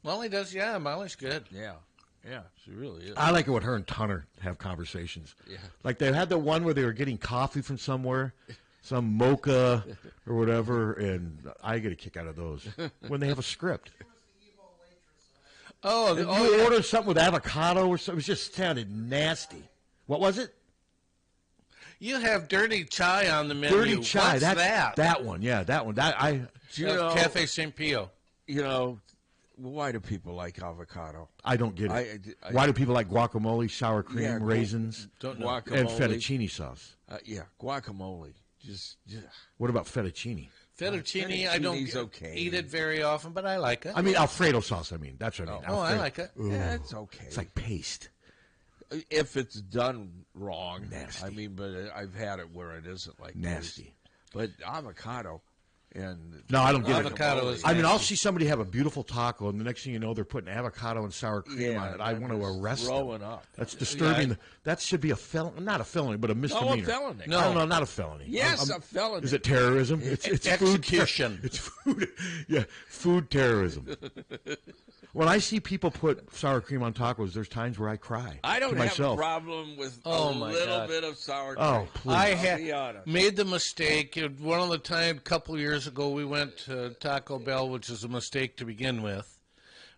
Molly does, yeah. Molly's good. Yeah, she really is. I like it when her and Tunner have conversations. Yeah. Like they had the one where they were getting coffee from somewhere, some mocha or whatever, and I get a kick out of those when they have a script. You ordered something with avocado or something. It just sounded nasty. What was it? You have dirty chai on the menu. Dirty chai. What's that? That one. Yeah, that one. Cafe St. Pio. Why do people like avocado? I don't get it. Why do people like guacamole, sour cream, raisins, and fettuccine sauce? Guacamole. Just. What about fettuccine? Fettuccine, I don't eat it very often, but I like it. I mean, Alfredo sauce, that's what I mean. I like it. Yeah, it's okay. It's like paste. If it's done wrong. Nasty. I mean, but I've had it where it isn't like nasty. Paste. But avocado and no, I don't get avocado it. I mean, I'll see somebody have a beautiful taco, and the next thing you know, they're putting avocado and sour cream on it. I want to arrest them. Up. That's disturbing. Yeah, that should be a felony, not a felony, but a misdemeanor. No, a felony. No, not a felony. Yes, a felony. Is it terrorism? It's execution. It's food. Yeah, food terrorism. When I see people put sour cream on tacos, there's times where I cry. I don't have a problem with a little bit of sour cream. Oh, please. I had made the mistake. One of the time, a couple years ago, we went to Taco Bell, which is a mistake to begin with.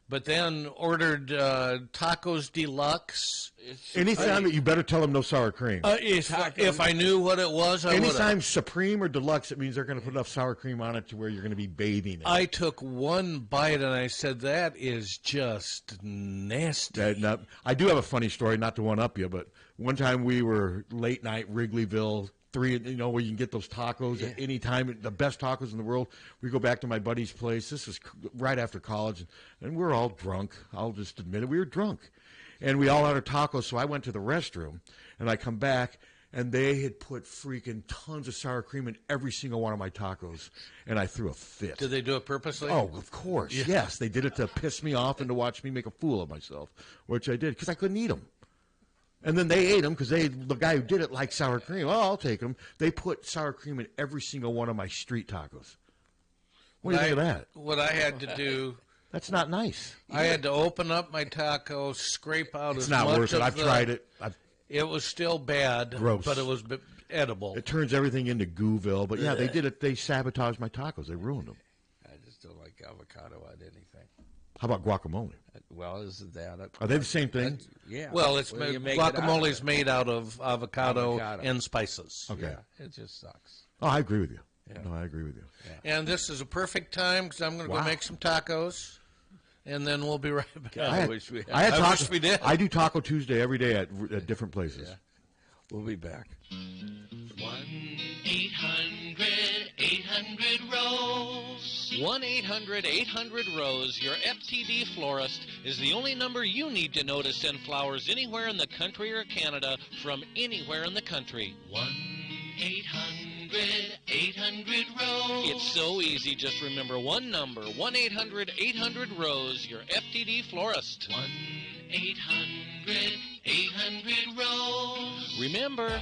But then ordered tacos deluxe. Anytime you better tell them no sour cream. If I knew what it was, I would. Anytime supreme or deluxe, it means they're going to put enough sour cream on it to where you're going to be bathing in it. I took one bite and I said, that is just nasty. I do have a funny story, not to one-up you, but one time we were late night Wrigleyville, where you can get those tacos at any time, the best tacos in the world. We go back to my buddy's place. This was right after college, and we're all drunk. I'll just admit it. We were drunk. And we all had our tacos, so I went to the restroom, and I come back, and they had put freaking tons of sour cream in every single one of my tacos, and I threw a fit. Did they do it purposely? Oh, of course. Yeah. Yes, they did it to piss me off and to watch me make a fool of myself, which I did because I couldn't eat them. And then they ate them because the guy who did it liked sour cream. Oh, I'll take them. They put sour cream in every single one of my street tacos. What do you think of that? What I had to do... That's not nice. I had to open up my taco, scrape out it's as much of It's not worth it. I've tried it. It was still bad. Gross. But it was edible. It turns everything into gooville. But, yeah, they did it. They sabotaged my tacos. They ruined them. I just don't like avocado on anything. How about guacamole? Well, isn't that Are they the same thing? Yeah. Well, it's you make guacamole it is made out of avocado and spices. Okay. Yeah, it just sucks. Oh, I agree with you. Yeah. No, I agree with you. And this is a perfect time because I'm going to go make some tacos, and then we'll be right back. I wish we had. I wish we did. I do Taco Tuesday every day at different places. Yeah. We'll be back. 1-800-800-ROSE. 1-800-800-ROSE. Your FTD florist is the only number you need to know to send flowers anywhere in the country or Canada from anywhere in the country. 1-800-800-ROSE. It's so easy. Just remember one number. 1-800-800-ROSE. Your FTD florist. 1-800-800-ROSE. Remember.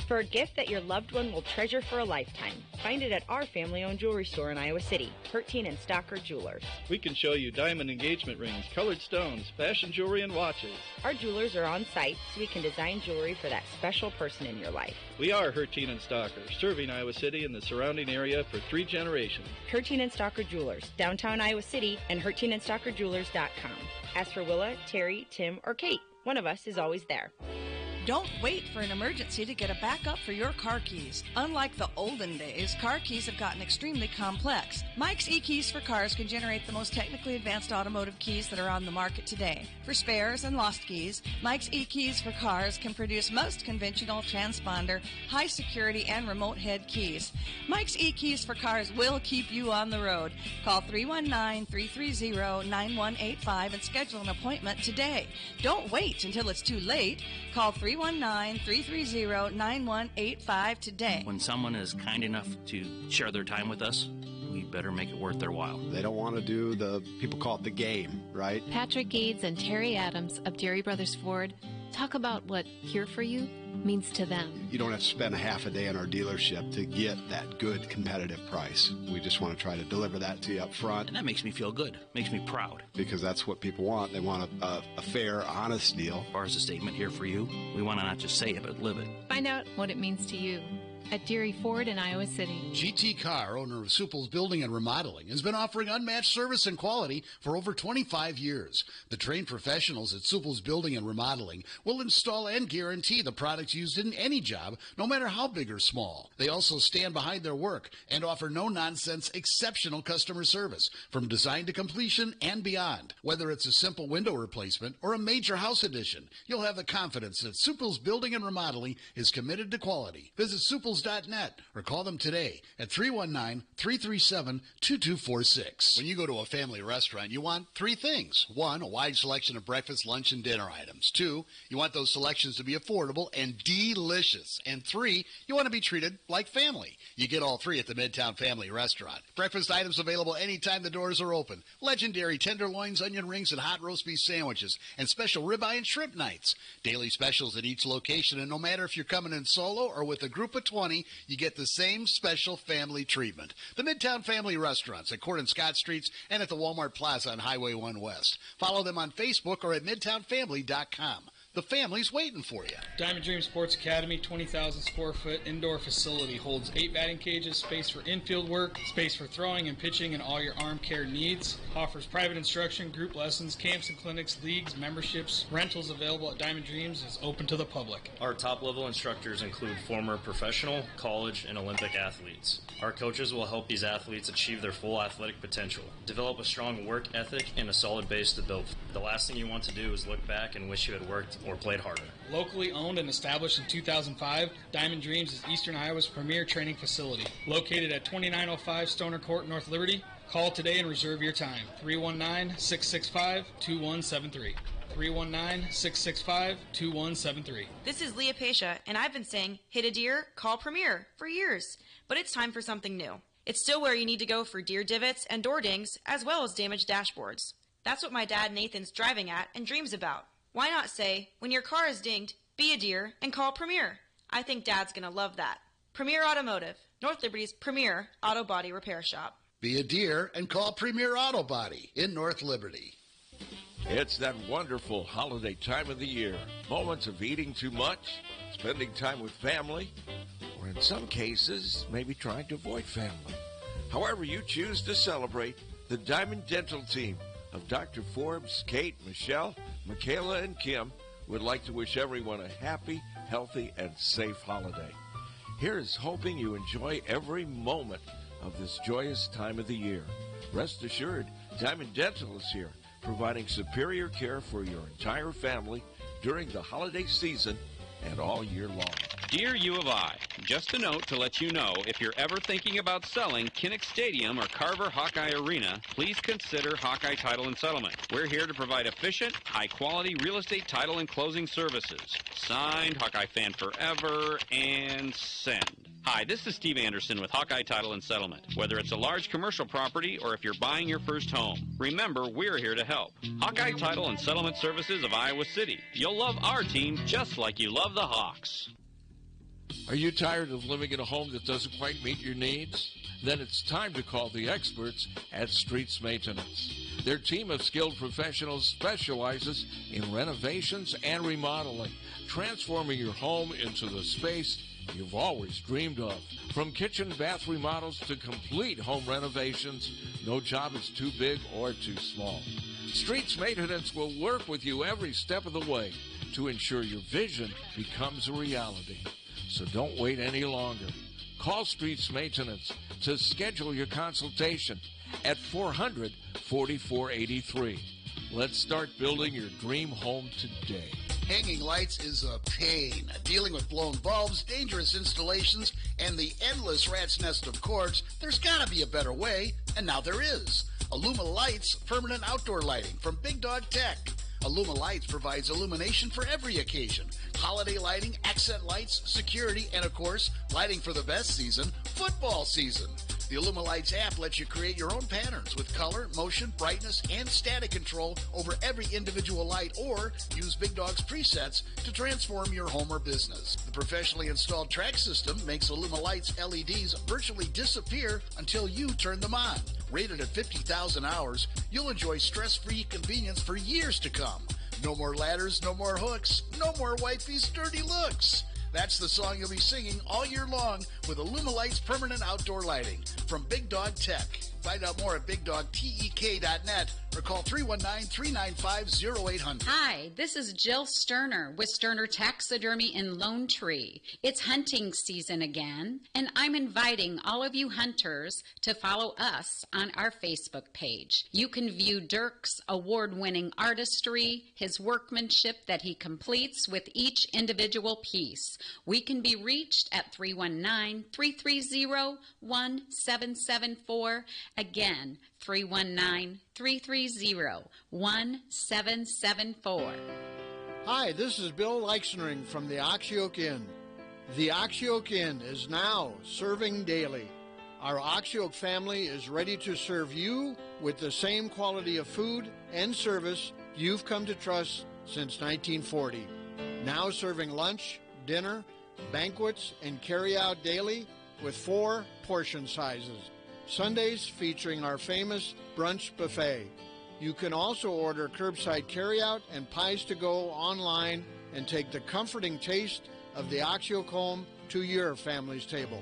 For a gift that your loved one will treasure for a lifetime, find it at our family-owned jewelry store in Iowa City, Harty and Captain Jewelers. We can show you diamond engagement rings, colored stones, fashion jewelry, and watches. Our jewelers are on site, so we can design jewelry for that special person in your life. We are Harty and Captain, serving Iowa City and the surrounding area for 3 generations. Harty and Captain Jewelers, downtown Iowa City, and HartyandCaptainJewelers.com. Ask for Willa, Terry, Tim, or Kate. One of us is always there. Don't wait for an emergency to get a backup for your car keys. Unlike the olden days, car keys have gotten extremely complex. Mike's eKeys for Cars can generate the most technically advanced automotive keys that are on the market today. For spares and lost keys, Mike's eKeys for Cars can produce most conventional transponder, high security, and remote head keys. Mike's eKeys for Cars will keep you on the road. Call 319-330-9185 and schedule an appointment today. Don't wait until it's too late. Call 319-330-9185 today. When someone is kind enough to share their time with us, we better make it worth their while. They don't want to do people call it the game, right? Patrick Gades and Terry Adams of Dairy Brothers Ford talk about what Here For You means to them. You don't have to spend a half a day in our dealership to get that good competitive price. We just want to try to deliver that to you up front. And that makes me feel good, makes me proud. Because that's what people want. They want a fair, honest deal. As far as a statement Here For You, we want to not just say it, but live it. Find out what it means to you at Deary Ford in Iowa City. GT Carr, owner of Supple's Building and Remodeling, has been offering unmatched service and quality for over 25 years. The trained professionals at Supple's Building and Remodeling will install and guarantee the products used in any job, no matter how big or small. They also stand behind their work and offer no-nonsense, exceptional customer service from design to completion and beyond. Whether it's a simple window replacement or a major house addition, you'll have the confidence that Supple's Building and Remodeling is committed to quality. Visit Supple's.net or call them today at 319-337-2246. When you go to a family restaurant, you want 3 things. 1, a wide selection of breakfast, lunch, and dinner items. 2, you want those selections to be affordable and delicious. And 3, you want to be treated like family. You get all 3 at the Midtown Family Restaurant. Breakfast items available anytime the doors are open. Legendary tenderloins, onion rings, and hot roast beef sandwiches, and special ribeye and shrimp nights. Daily specials at each location, and no matter if you're coming in solo or with a group of 20, you get the same special family treatment. The Midtown Family Restaurants at Court and Scott Streets and at the Walmart Plaza on Highway 1 West. Follow them on Facebook or at MidtownFamily.com. The family's waiting for you. Diamond Dream Sports Academy, 20,000 square foot indoor facility, holds 8 batting cages, space for infield work, space for throwing and pitching and all your arm care needs. Offers private instruction, group lessons, camps and clinics, leagues, memberships. Rentals available at Diamond Dreams is open to the public. Our top level instructors include former professional, college, and Olympic athletes. Our coaches will help these athletes achieve their full athletic potential, develop a strong work ethic, and a solid base to build. The last thing you want to do is look back and wish you had worked or played harder. Locally owned and established in 2005, Diamond Dreams is Eastern Iowa's premier training facility. Located at 2905 Stoner Court, North Liberty. Call today and reserve your time. 319-665-2173. 319-665-2173. This is Leah Pasha, and I've been saying, hit a deer, call Premier, for years. But it's time for something new. It's still where you need to go for deer divots and door dings, as well as damaged dashboards. That's what my dad Nathan's driving at and dreams about. Why not say, when your car is dinged, be a deer and call Premier? I think Dad's going to love that. Premier Automotive, North Liberty's premier auto body repair shop. Be a deer and call Premier Auto Body in North Liberty. It's that wonderful holiday time of the year. Moments of eating too much, spending time with family, or in some cases, maybe trying to avoid family. However you choose to celebrate, the Diamond Dental team of Dr. Forbes, Kate, Michelle, Michaela, and Kim would like to wish everyone a happy, healthy, and safe holiday. Here's hoping you enjoy every moment of this joyous time of the year. Rest assured, Diamond Dental is here, providing superior care for your entire family during the holiday season and all year long. Dear U of I, just a note to let you know if you're ever thinking about selling Kinnick Stadium or Carver Hawkeye Arena, please consider Hawkeye Title and Settlement. We're here to provide efficient, high-quality real estate title and closing services. Signed, Hawkeye Fan Forever, and send. Hi, this is Steve Anderson with Hawkeye Title and Settlement. Whether it's a large commercial property or if you're buying your first home, remember we're here to help. Hawkeye Title and Settlement Services of Iowa City. You'll love our team just like you love the Hawks. Are you tired of living in a home that doesn't quite meet your needs? Then it's time to call the experts at Streets Maintenance. Their team of skilled professionals specializes in renovations and remodeling, transforming your home into the space you've always dreamed of. From kitchen bath remodels to complete home renovations, no job is too big or too small. Streets Maintenance will work with you every step of the way to ensure your vision becomes a reality. So don't wait any longer. Call Streets Maintenance to schedule your consultation at 400-4483. Let's start building your dream home today. Hanging lights is a pain. Dealing with blown bulbs, dangerous installations, and the endless rat's nest of cords, there's got to be a better way, and now there is. Illuma Lights permanent outdoor lighting from Big Dog Tech. Illuma Lights provides illumination for every occasion. Holiday lighting, accent lights, security, and of course, lighting for the best season, football season. The Illuma Lights app lets you create your own patterns with color, motion, brightness, and static control over every individual light, or use Big Dog's presets to transform your home or business. The professionally installed track system makes Illuma Lights LEDs virtually disappear until you turn them on. Rated at 50,000 hours, you'll enjoy stress-free convenience for years to come. No more ladders, no more hooks, no more wifey's dirty looks. That's the song you'll be singing all year long with Illuma Lights permanent outdoor lighting from Big Dog Tech. Find out more at BigDogTek.net or call 319-395-0800. Hi, this is Jill Sterner with Sterner Taxidermy in Lone Tree. It's hunting season again, and I'm inviting all of you hunters to follow us on our Facebook page. You can view Dirk's award-winning artistry, his workmanship that he completes with each individual piece. We can be reached at 319-330-1774. Again, 319-330-1774. Hi, this is Bill Leixenring from the Oxyoke Inn. The Oxyoke Inn is now serving daily. Our Oxyoke family is ready to serve you with the same quality of food and service you've come to trust since 1940. Now serving lunch, dinner, banquets, and carry-out daily with 4 portion sizes. Sundays featuring our famous brunch buffet. You can also order curbside carryout and pies to go online and take the comforting taste of the Oxyoke home to your family's table.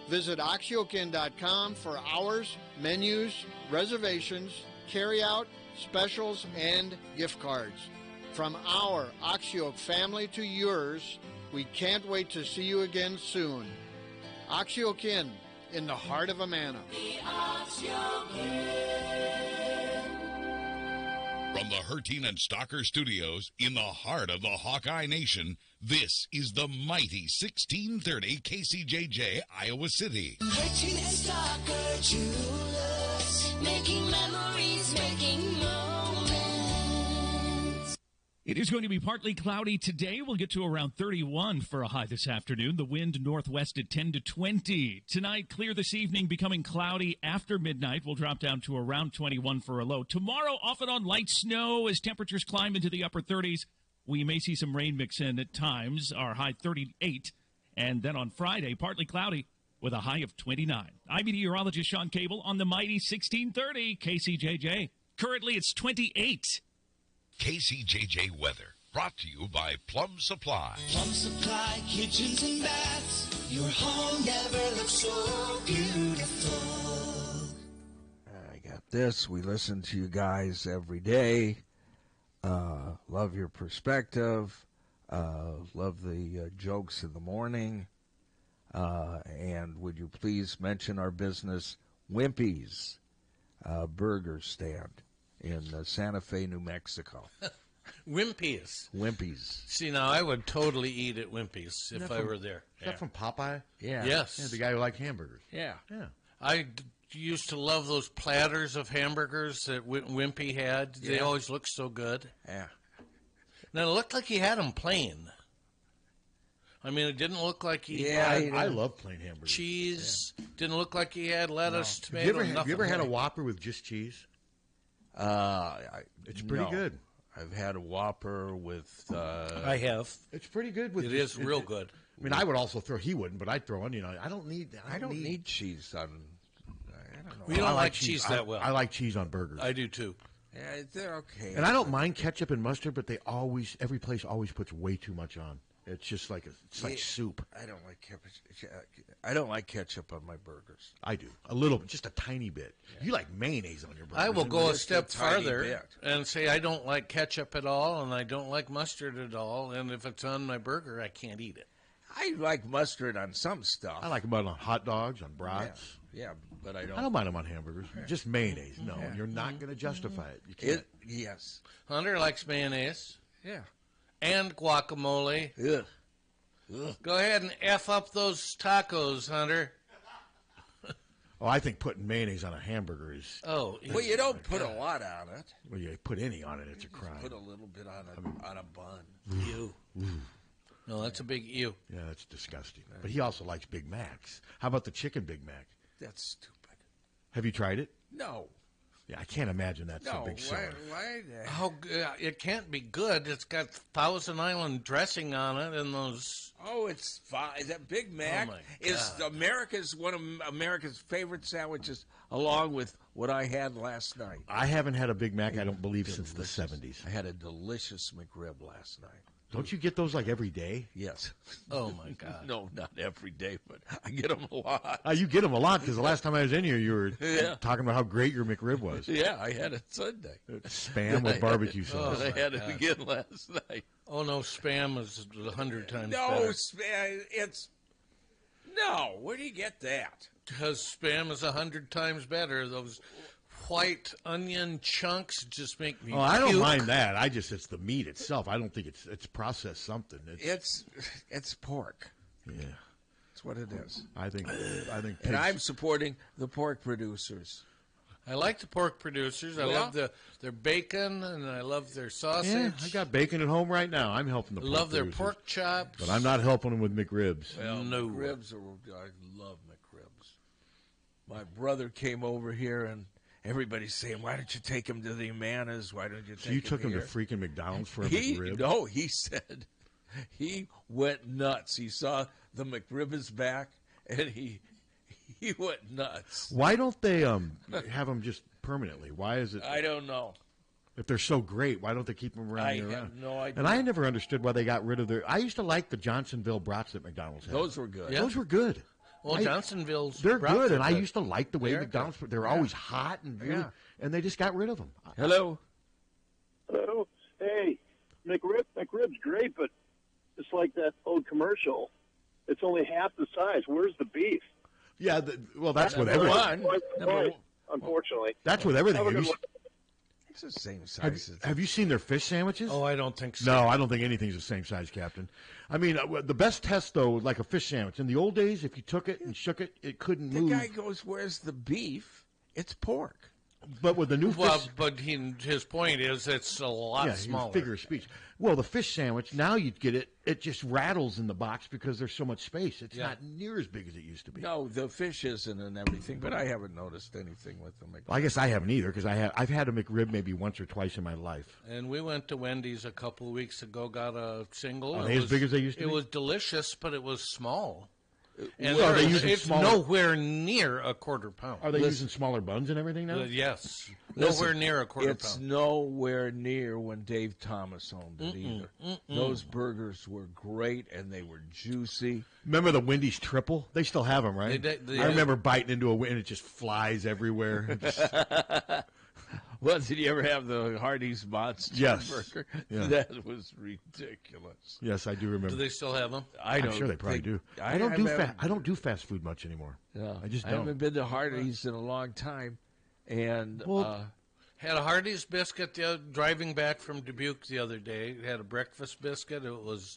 Visit oxyokeinn.com for hours, menus, reservations, carryout, specials, and gift cards. From our Oxyoke family to yours, we can't wait to see you again soon. Oxyoke Inn, in the heart of Amana. From the Harty and Stalker Studios, in the heart of the Hawkeye Nation, this is the mighty 1630 KCJJ, Iowa City. Harty and Stalker Jewelers, making memories, making moments. It is going to be partly cloudy today. We'll get to around 31 for a high this afternoon. The wind northwest at 10 to 20. Tonight, clear this evening, becoming cloudy after midnight. We'll drop down to around 21 for a low. Tomorrow, off and on light snow as temperatures climb into the upper 30s. We may see some rain mix in at times, our high 38. And then on Friday, partly cloudy with a high of 29. I'm meteorologist Sean Cable on the mighty 1630 KCJJ. Currently, it's 28. KCJJ weather, brought to you by Plum Supply. Plum Supply, kitchens and baths. Your home never looks so beautiful. I got this. We listen to you guys every day. Love your perspective. Love the jokes in the morning. And would you please mention our business, Wimpy's Burger Stand in Santa Fe, New Mexico. Wimpy's. Wimpy's. See, now I would totally eat at Wimpy's if I were there. Is that from Popeye? Yeah. Yes. Yeah, the guy who liked hamburgers. Yeah. Yeah. I used to love those platters of hamburgers that Wimpy had. They always looked so good. Yeah. Now, it looked like he had them plain. I mean, it didn't look like he had I love plain hamburgers. cheese. Didn't look like he had lettuce, tomato, Have you ever had a nothing. Whopper with just cheese? It's pretty No. good. I've had a Whopper with... I have. It's pretty good. With It is real good. I mean, I would also throw... He wouldn't, but I'd throw onion on it. I don't need cheese on... I don't know. We don't like cheese that well. I like cheese on burgers. I do, too. Yeah, they're okay. And I don't mind ketchup and mustard, but every place always puts way too much on. It's just like soup. I don't like ketchup. I don't like ketchup on my burgers. I do a little, just a tiny bit. You like mayonnaise on your burgers? I will go a Just step a tiny farther bit. and say I don't like ketchup at all, and I don't like mustard at all, and if it's on my burger, I can't eat it. I like mustard on some stuff. I like them on hot dogs, on brats. Yeah, but I don't. I don't mind them on hamburgers. Just mayonnaise. No, you're not going to justify it. You can't. Yes. Hunter likes mayonnaise. Yeah. And guacamole. Ugh. Go ahead and F up those tacos, Hunter. Oh, I think putting mayonnaise on a hamburger is... Oh. Well, you don't put a lot on it. Well, you put any on it, it's a crime. Put a little bit on a bun. Ew. No, that's a big ew. Yeah, that's disgusting. But he also likes Big Macs. How about the chicken Big Mac? That's stupid. Have you tried it? No. Yeah, I can't imagine that's a big seller. How it can't be good. It's got Thousand Island dressing on it and those. Oh, it's fine. That Big Mac is one of America's favorite sandwiches, along with what I had last night. I haven't had a Big Mac, I don't believe, since the 70s. I had a delicious McRib last night. Don't you get those like every day? Yes. Oh, my God. No, not every day, but I get them a lot. You get them a lot because the last time I was in here, you were talking about how great your McRib was. Yeah, I had it Sunday. Spam with barbecue sauce. I had it again last night. Oh, no, Spam is 100 times no, better. No, where do you get that? Because Spam is 100 times better. Those white onion chunks just make me I don't puke. mind that. It's the meat itself. I don't think it's processed something. It's pork. Yeah. That's what it is. I think and I'm supporting the pork producers. I like the pork producers. I love their bacon, and I love their sausage. Yeah, I got bacon at home right now. I'm helping the pork love their producers. pork chops. But I'm not helping them with McRibs. Well, no. I love McRibs. My brother came over here, and everybody's saying, why don't you take him to the Amanas? Why don't you take him So you took him here? to freaking McDonald's for a McRib? No, he said he went nuts. He saw the McRib is back, and he went nuts. Why don't they have them just permanently? Why is it? I don't know. If they're so great, why don't they keep them around? I have no idea. And I never understood why they got rid of their... I used to like the Johnsonville brats that McDonald's had. Those were good. Yeah. Those were good. Well, Johnsonville's they're brats good, are and I used to like the way They're McDonald's... good. They're always hot and really, and they just got rid of them. Hello? Hello. Hey, McRib's great, but it's like that old commercial. It's only half the size. Where's the beef? Yeah, well, that's with everything. Unfortunately. That's with everything. It's the same size. Have you seen their fish sandwiches? Oh, I don't think so. No, I don't think anything's the same size, Captain. I mean, the best test, though, like a fish sandwich. In the old days, if you took it and shook it, it couldn't move. The guy goes, where's the beef? It's pork. But with the new fish... but his point is it's a lot smaller. Figure of speech. Well, the fish sandwich, now you get it, it just rattles in the box because there's so much space. It's not near as big as it used to be. No, the fish isn't and everything, but I haven't noticed anything with them. Well, I guess I haven't either because I've had a McRib maybe once or twice in my life. And we went to Wendy's a couple of weeks ago, got a single. Are they as big as they used to be? It was delicious, but it was small. And Well, are they using it's smaller- nowhere near a quarter pound. Are they using smaller buns and everything now? Yes. Listen, Nowhere near a quarter it's pound. nowhere near when Dave Thomas owned it either. Those burgers were great, and they were juicy. Remember the Wendy's triple? They still have them, right? They I remember biting into a and it just flies everywhere. Well, did you ever have the Hardee's Monster Yes. Burger? Yeah. That was ridiculous. Yes, I do remember. Do they still have them? I'm sure they probably do. I don't do fast food much anymore. No, I just I don't. haven't been to Hardee's in a long time, and Had a Hardee's biscuit driving back from Dubuque the other day. Had a breakfast biscuit. It was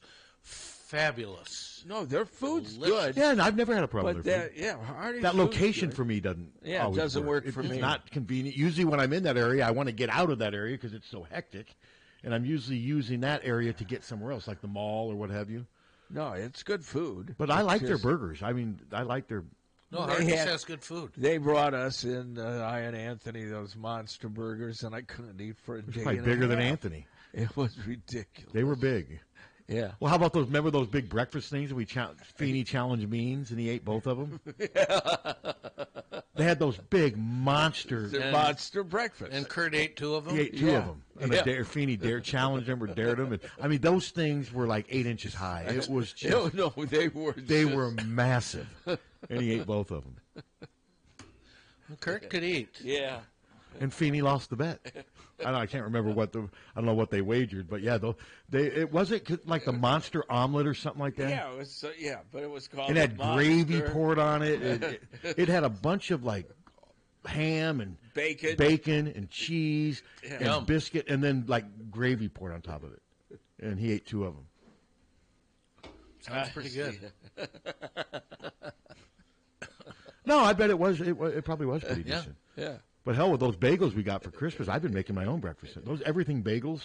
fabulous. no, their food's Delicious. good. Yeah, and I've never had a problem But with their food. Hardee's That food's location good. for me doesn't. Yeah, it always doesn't work for it's me. not convenient. Usually, when I'm in that area, I want to get out of that area because it's so hectic, and I'm usually using that area to get somewhere else, like the mall or what have you. No, it's good food. But I It's like their just- burgers. I mean, I like their. No, They Hardee's had- has good food. They brought us in, I and Anthony, those monster burgers, and I couldn't eat for a day. Probably and a bigger than half. Anthony. It was ridiculous. They were big. Yeah. Well, how about those? Remember those big breakfast things? Feeney challenged Means, and he ate both of them. They had those big monster. The monster breakfast. And Kurt ate two of them? He ate two of them. And Feeney challenged him or dared him. And, I mean, those things were like 8 inches high. It was just. No, they were. They were massive, and he ate both of them. Kurt could eat. Yeah. And Feeney lost the bet. I can't remember I don't know what they wagered, but yeah, it wasn't like the monster omelet or something like that. Yeah, it was. But it was called. It had the gravy Monster. poured on it. It had a bunch of like ham and bacon and cheese Yeah. and Yum. biscuit, and then like gravy poured on top of it. And he ate two of them. Sounds pretty good. No, I bet it was. It probably was pretty Yeah. decent. Yeah. But hell, with those bagels we got for Christmas, I've been making my own breakfast. Those everything bagels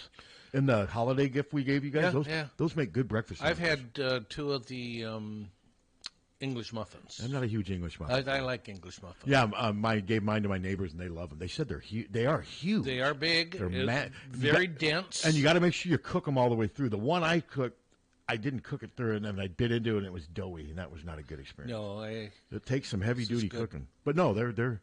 and the holiday gift we gave you guys, those make good breakfast. I've had two of the English muffins. I'm not a huge English muffin. I like English muffins. Yeah, I gave mine to my neighbors and they love them. They said they're huge. They are huge. They are big. They're very dense. And you got to make sure you cook them all the way through. The one I cooked, I didn't cook it through, and then I bit into it, and it was doughy, and that was not a good experience. No, it takes some heavy duty good. cooking. But no, they're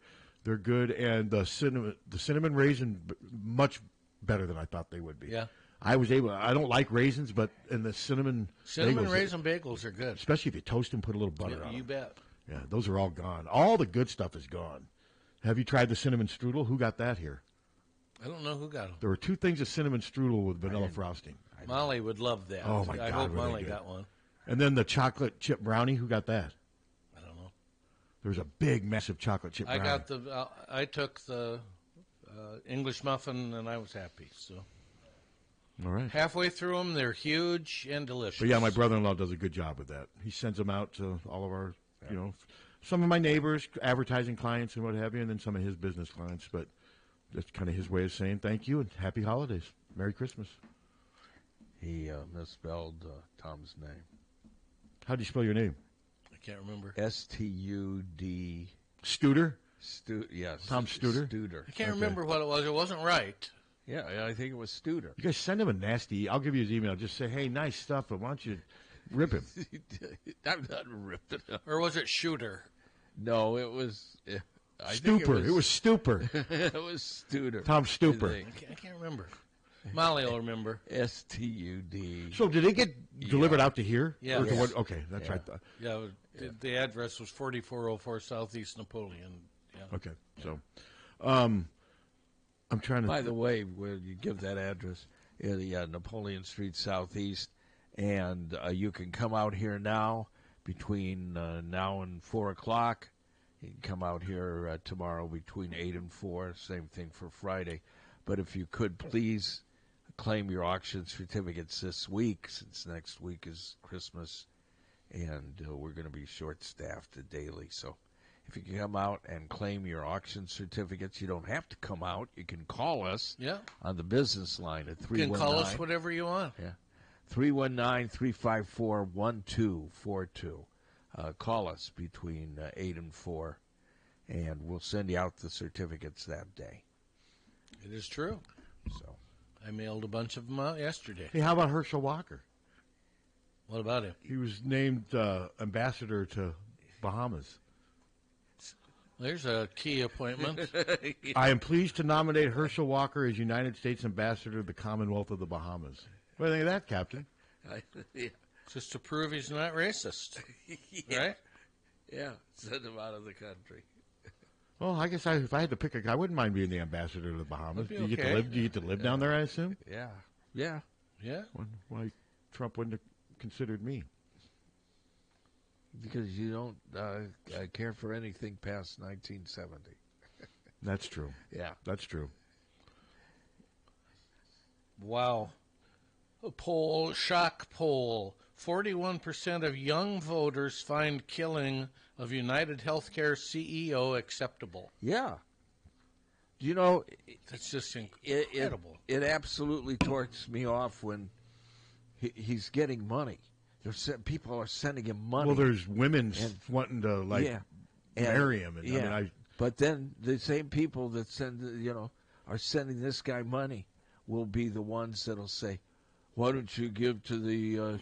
good, and the cinnamon raisin much better than I thought they would be. Yeah. I don't like raisins, but in the cinnamon raisin bagels are good, especially if you toast them, put a little butter on You them. bet. Yeah, those are all gone. All the good stuff is gone. Have you tried the cinnamon strudel? Who got that here? I don't know who got them. There were two things of cinnamon strudel with vanilla frosting. Molly would love that. Oh my God! I hope were they Molly good. got one. And then the chocolate chip brownie. Who got that? I don't know. There was a big, massive chocolate chip brownie. I took the English muffin, and I was happy. So. All right. Halfway through them, they're huge and delicious. But yeah, my brother-in-law does a good job with that. He sends them out to all of our, some of my neighbors, advertising clients and what have you, and then some of his business clients. But that's kind of his way of saying thank you and happy holidays. Merry Christmas. He misspelled Tom's name. How do you spell your name? I can't remember. S-T-U-D. Stuter? Yes. Tom Stuter? Stuter. I can't remember what it was. It wasn't right. Yeah, I think it was Stuter. You guys send him a nasty. I'll give you his email. Just say, hey, nice stuff, but why don't you rip him? I'm not ripping him. Or was it Shooter? No, it was. Stupor. It was Stupor. It was Stuter. Tom Stupor. I can't remember. Molly will remember. S-T-U-D. So did it get delivered out to here? Yeah. Or to what? Okay, that's right. Yeah, the address was 4404 Southeast Napoleon. Yeah. Okay, so I'm trying to. By the way, where you give that address, the Napoleon Street Southeast, and you can come out here now between now and 4 o'clock. You can come out here tomorrow between 8 and 4. Same thing for Friday. But if you could please claim your auction certificates this week, since next week is Christmas, and we're going to be short-staffed daily. So if you can come out and claim your auction certificates, you don't have to come out. You can call us on the business line at 319. You can call us whatever you want. Yeah, 319-354-1242. Call us between 8 and 4, and we'll send you out the certificates that day. It is true. So I mailed a bunch of them out yesterday. Hey, how about Herschel Walker? What about him? He was named ambassador to Bahamas. There's a key appointment. I am pleased to nominate Herschel Walker as United States ambassador to the Commonwealth of the Bahamas. What do you think of that, Captain? Just to prove he's not racist, right? Yeah, send him out of the country. Well, I guess if I had to pick a guy, I wouldn't mind being the ambassador to the Bahamas. Do you get to live? Do you get to live down there? I assume. Yeah. Why Trump wouldn't have considered me? Because you don't care for anything past 1970. That's true. Yeah, that's true. Wow. A shock poll. 41% of young voters find killing of United Healthcare CEO acceptable. Yeah. You know, that's just incredible. It absolutely torques me off when he's getting money. People are sending him money. Well, there's women wanting to marry him. And, but then the same people that are sending this guy money will be the ones that'll say, "Why don't you give to the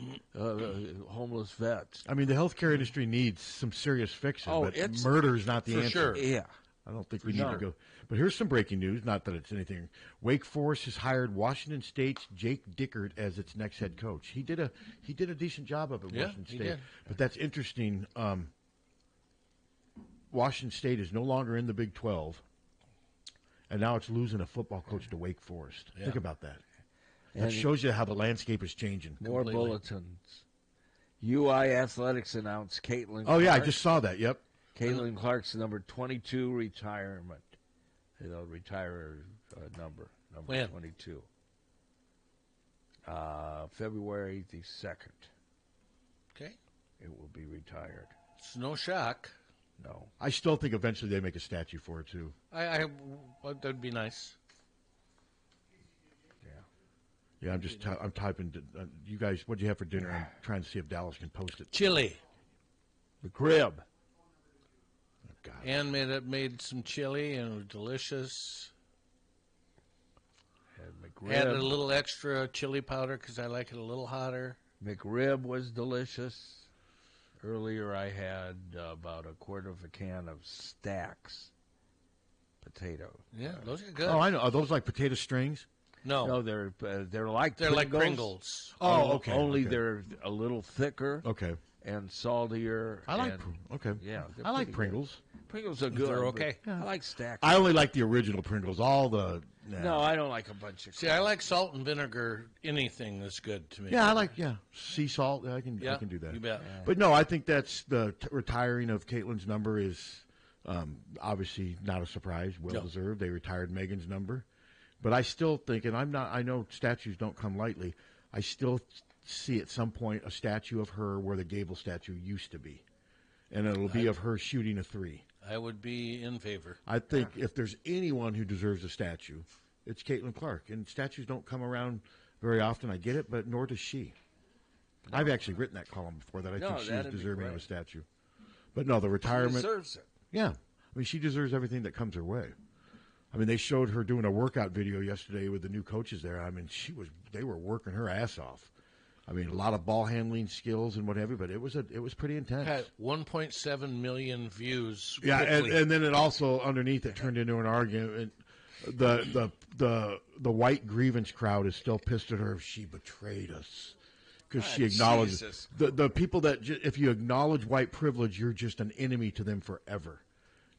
homeless vets?" I mean, the healthcare industry needs some serious fixes, but it's murder is not the for answer. Sure. Yeah, I don't think we need to go. But here's some breaking news. Not that it's anything. Wake Forest has hired Washington State's Jake Dickert as its next head coach. He did a decent job up at Washington State. Did. But that's interesting. Washington State is no longer in the Big 12, and now it's losing a football coach to Wake Forest. Yeah. Think about that. That And shows you how the landscape is changing. More bulletins. UI Athletics announced Caitlin Oh, yeah, I Clark. just saw that. Yep. Caitlin Clark's number 22 retirement. They'll retire her number When? 22. February the 2nd. Okay. It will be retired. It's no shock. No. I still think eventually they make a statue for her, too. That'd be nice. Yeah, I'm typing. You guys, what do you have for dinner? I'm trying to see if Dallas can post it. Chili. McRib. Ann made some chili and it was delicious. Added a little extra chili powder because I like it a little hotter. McRib was delicious. Earlier I had about a quarter of a can of Stacks potato. Yeah, those are good. Oh, I know. Are those like potato strings? No, they're like Pringles. Oh, okay. Only okay. they're a little thicker. Okay. And saltier. I like. Okay. Yeah, I like Pringles. Good. Pringles are good. They're okay. I like Stacks. I only like the original Pringles. All the. No, I don't like a bunch of. See, I like salt and vinegar. Anything that's good to me. Yeah, I like sea salt. I can do that. You bet. But no, I think that's the retiring of Caitlin's number is obviously not a surprise. Well deserved. They retired Megan's number. But I still think, and I know statues don't come lightly. I still see at some point a statue of her where the Gable statue used to be. And it'll be of her shooting a 3. I would be in favor. I think if there's anyone who deserves a statue, it's Caitlin Clark. And statues don't come around very often. I get it, but nor does she. No. I've actually written that column before that I think she is deserving of a statue. But no, the retirement. She deserves it. Yeah. I mean, she deserves everything that comes her way. I mean, they showed her doing a workout video yesterday with the new coaches there. I mean, they were working her ass off. I mean, a lot of ball handling skills and what have you, but it was pretty intense. Had 1.7 million views. Yeah, and then it also underneath it turned into an argument. The white grievance crowd is still pissed at her if she betrayed us because she acknowledged the people that if you acknowledge white privilege, you're just an enemy to them forever.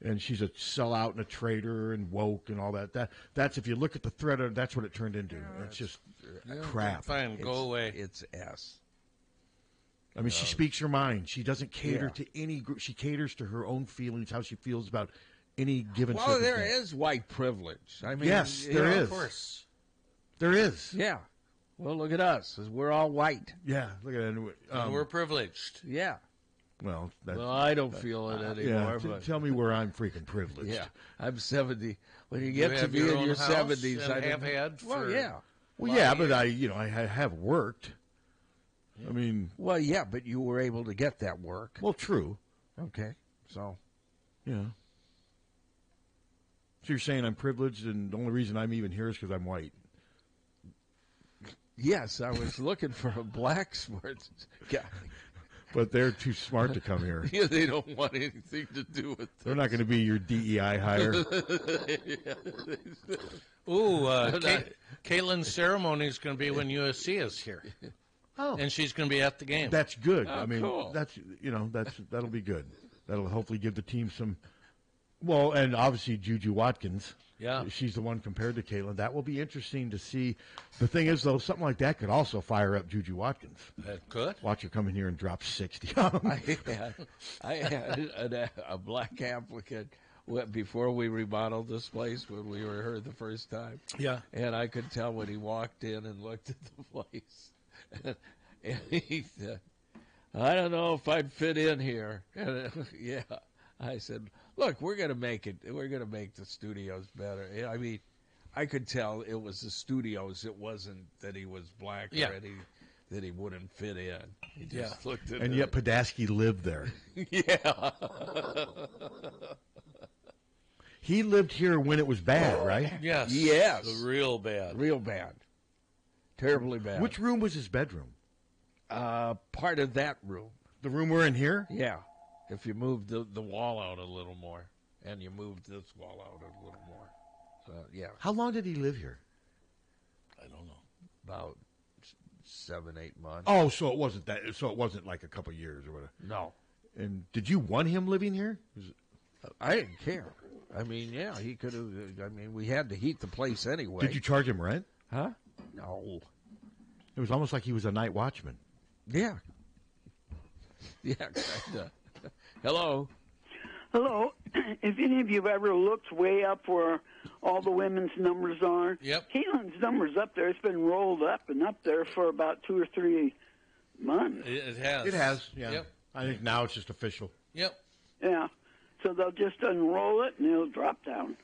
And she's a sellout and a traitor and woke and all that. That's if you look at the thread, that's what it turned into. It's just crap. Fine, go away. It's S. I mean, she speaks her mind. She doesn't cater to any group. She caters to her own feelings, how she feels about any given circumstance. Well, there is white privilege. I mean, yes, there is. Of course. There is. Yeah. Well, look at us. We're all white. Yeah, look at it. And we're privileged. Yeah. Well, I don't feel it anymore. Yeah, tell me where I'm freaking privileged. Yeah, I'm 70. When you get to be in your 70s, I have had. Well, yeah, but I have worked. I mean, well, yeah, but you were able to get that work. Well, true. Okay, so yeah. So you're saying I'm privileged, and the only reason I'm even here is because I'm white. Yes, I was looking for a black sports guy. But they're too smart to come here. Yeah, they don't want anything to do with They're not going to be your DEI hire. Ooh, Caitlin's ceremony is going to be when USC is here. Oh. And she's going to be at the game. That's good. Oh, I mean, cool. that'll be good. That'll hopefully give the team some. Well, and obviously Juju Watkins. Yeah. She's the one compared to Caitlin. That will be interesting to see. The thing is, though, something like that could also fire up Juju Watkins. It could. Watch her come in here and drop 60 on them. I had a black applicant before we remodeled this place when we were here the first time. Yeah. And I could tell when he walked in and looked at the place. And he said, I don't know if I'd fit in here. And yeah. I said, look, we're going to make it. We're going to make the studios better. I mean, I could tell it was the studios. It wasn't that he was black or that he wouldn't fit in. He just looked at And it. yet Podasky lived there. Yeah. He lived here when it was bad, right? Yes. Yes. Real bad. Real bad. Terribly bad. Which room was his bedroom? Part of that room. The room we're in here? Yeah. If you move the wall out a little more, and you move this wall out a little more. So, yeah. How long did he live here? I don't know. About 7-8 months. Oh, so it wasn't that. So it wasn't like a couple years or whatever. No. And did you want him living here? I didn't care. I mean, yeah, he could have. I mean, we had to heat the place anyway. Did you charge him rent? Huh? No. It was almost like he was a night watchman. Yeah. Yeah, kind of. Hello. Hello. If any of you have ever looked way up where all the women's numbers are, yep. Caitlin's number's up there. It's been rolled up and up there for about 2 or 3 months. It has. It has, yeah. Yep. I think now it's just official. Yep. Yeah. So they'll just unroll it and it'll drop down.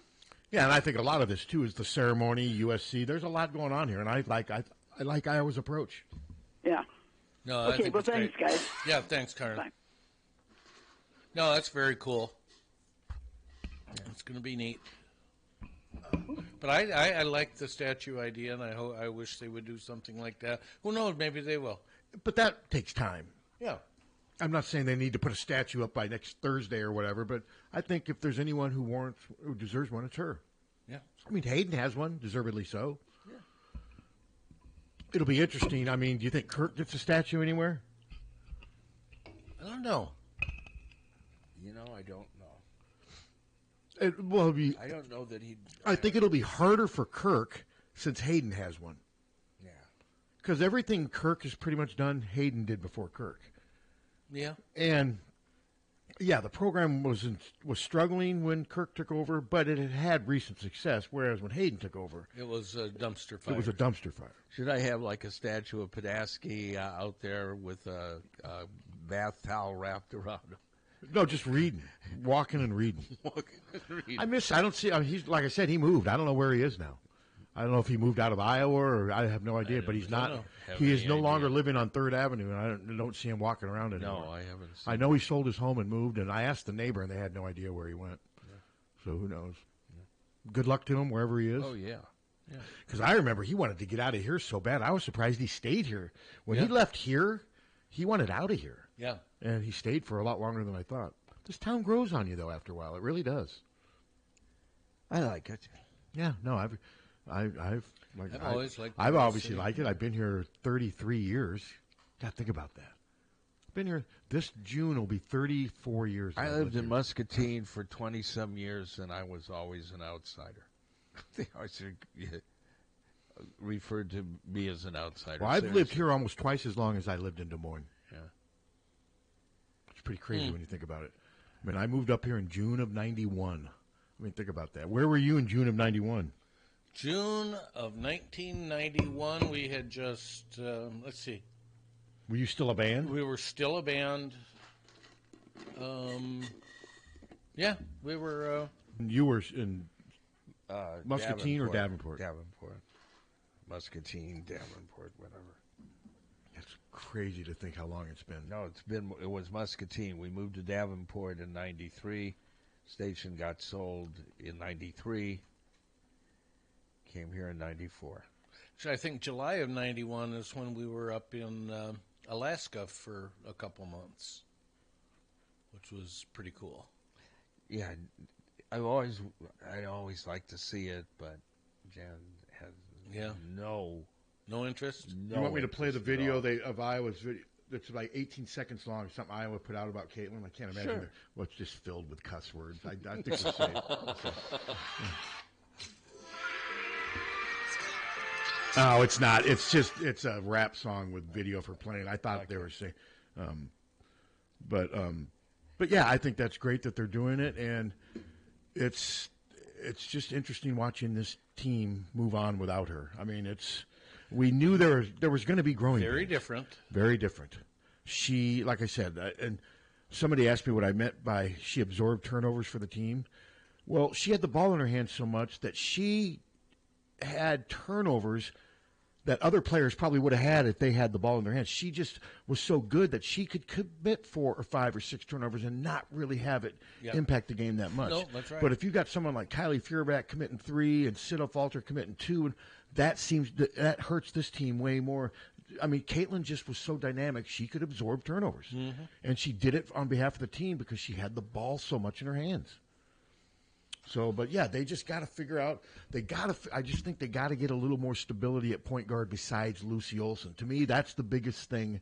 Yeah, and I think a lot of this, too, is the ceremony, USC. There's a lot going on here, and I like Iowa's approach. Yeah. No, I okay, think well, it's thanks, great. guys. Yeah, thanks, Carter. Bye. No, that's very cool. It's going to be neat. But I like the statue idea, and I wish they would do something like that. Who knows? Maybe they will. But that takes time. Yeah. I'm not saying they need to put a statue up by next Thursday or whatever, but I think if there's anyone who deserves one, it's her. Yeah. I mean, Hayden has one, deservedly so. Yeah. It'll be interesting. I mean, do you think Kirk gets a statue anywhere? I don't know. You know, I don't know. I don't know that he'd... I think it'll be harder for Kirk since Hayden has one. Yeah. Because everything Kirk has pretty much done, Hayden did before Kirk. Yeah. And, yeah, the program was struggling when Kirk took over, but it had recent success, whereas when Hayden took over... It was a dumpster fire. It was a dumpster fire. Should I have like a statue of Podasky out there with a bath towel wrapped around him? No, just reading, walking and reading. I don't see. I mean, he's like I said, he moved. I don't know where he is now. I don't know if he moved out of Iowa or I have no idea. But he's not. He is no longer living on 3rd Avenue, and I don't see him walking around anymore. No, I haven't. I know he sold his home and moved, and I asked the neighbor, and they had no idea where he went. Yeah. So who knows? Yeah. Good luck to him wherever he is. Oh yeah. Yeah. Because I remember he wanted to get out of here so bad. I was surprised he stayed here. When he left here, he wanted out of here. Yeah. And he stayed for a lot longer than I thought. This town grows on you, though, after a while. It really does. I like it. Yeah, no, I've always liked it. I've obviously liked it. I've been here 33 years. Got to think about that. I've been here. This June will be 34 years. I lived in Muscatine for 20-some years, and I was always an outsider. They always referred to me as an outsider. Well, I've lived here almost twice as long as I lived in Des Moines. Yeah. It's pretty crazy when you think about it. I mean, I moved up here in June of 91. I mean, think about that. Where were you in June of 91? June of 1991, we had just, let's see. Were you still a band? We were still a band. Yeah, we were. You were in Muscatine or Davenport? Davenport. Muscatine, Davenport, whatever. It's crazy to think how long it's been. No, it was Muscatine. We moved to Davenport in 93. Station got sold in 93. Came here in 94. So I think July of '91 is when we were up in Alaska for a couple months, which was pretty cool. Yeah, I'd always like to see it, but Jan has no interest. No you want me to play the video interest of Iowa's video? It's like 18 seconds long. Something Iowa put out about Caitlin. I can't imagine. Sure. Well, it's just filled with cuss words. I think we'll say it. No, it's not. It's a rap song with video for playing. I thought they were saying, but yeah, I think that's great that they're doing it, and it's just interesting watching this team move on without her. I mean, we knew there was going to be growing pains. Very different. She, like I said, and somebody asked me what I meant by she absorbed turnovers for the team. Well, she had the ball in her hands so much that she had turnovers that other players probably would have had if they had the ball in their hands. She just was so good that she could commit 4 or 5 or 6 turnovers and not really have it impact the game that much. No, that's right. But if you got someone like Kylie Feuerbach committing 3 and Siddle Falter committing 2, that hurts this team way more. I mean, Caitlin just was so dynamic; she could absorb turnovers, and she did it on behalf of the team because she had the ball so much in her hands. So, but yeah, they just got to figure out. I just think they got to get a little more stability at point guard besides Lucy Olson. To me, that's the biggest thing.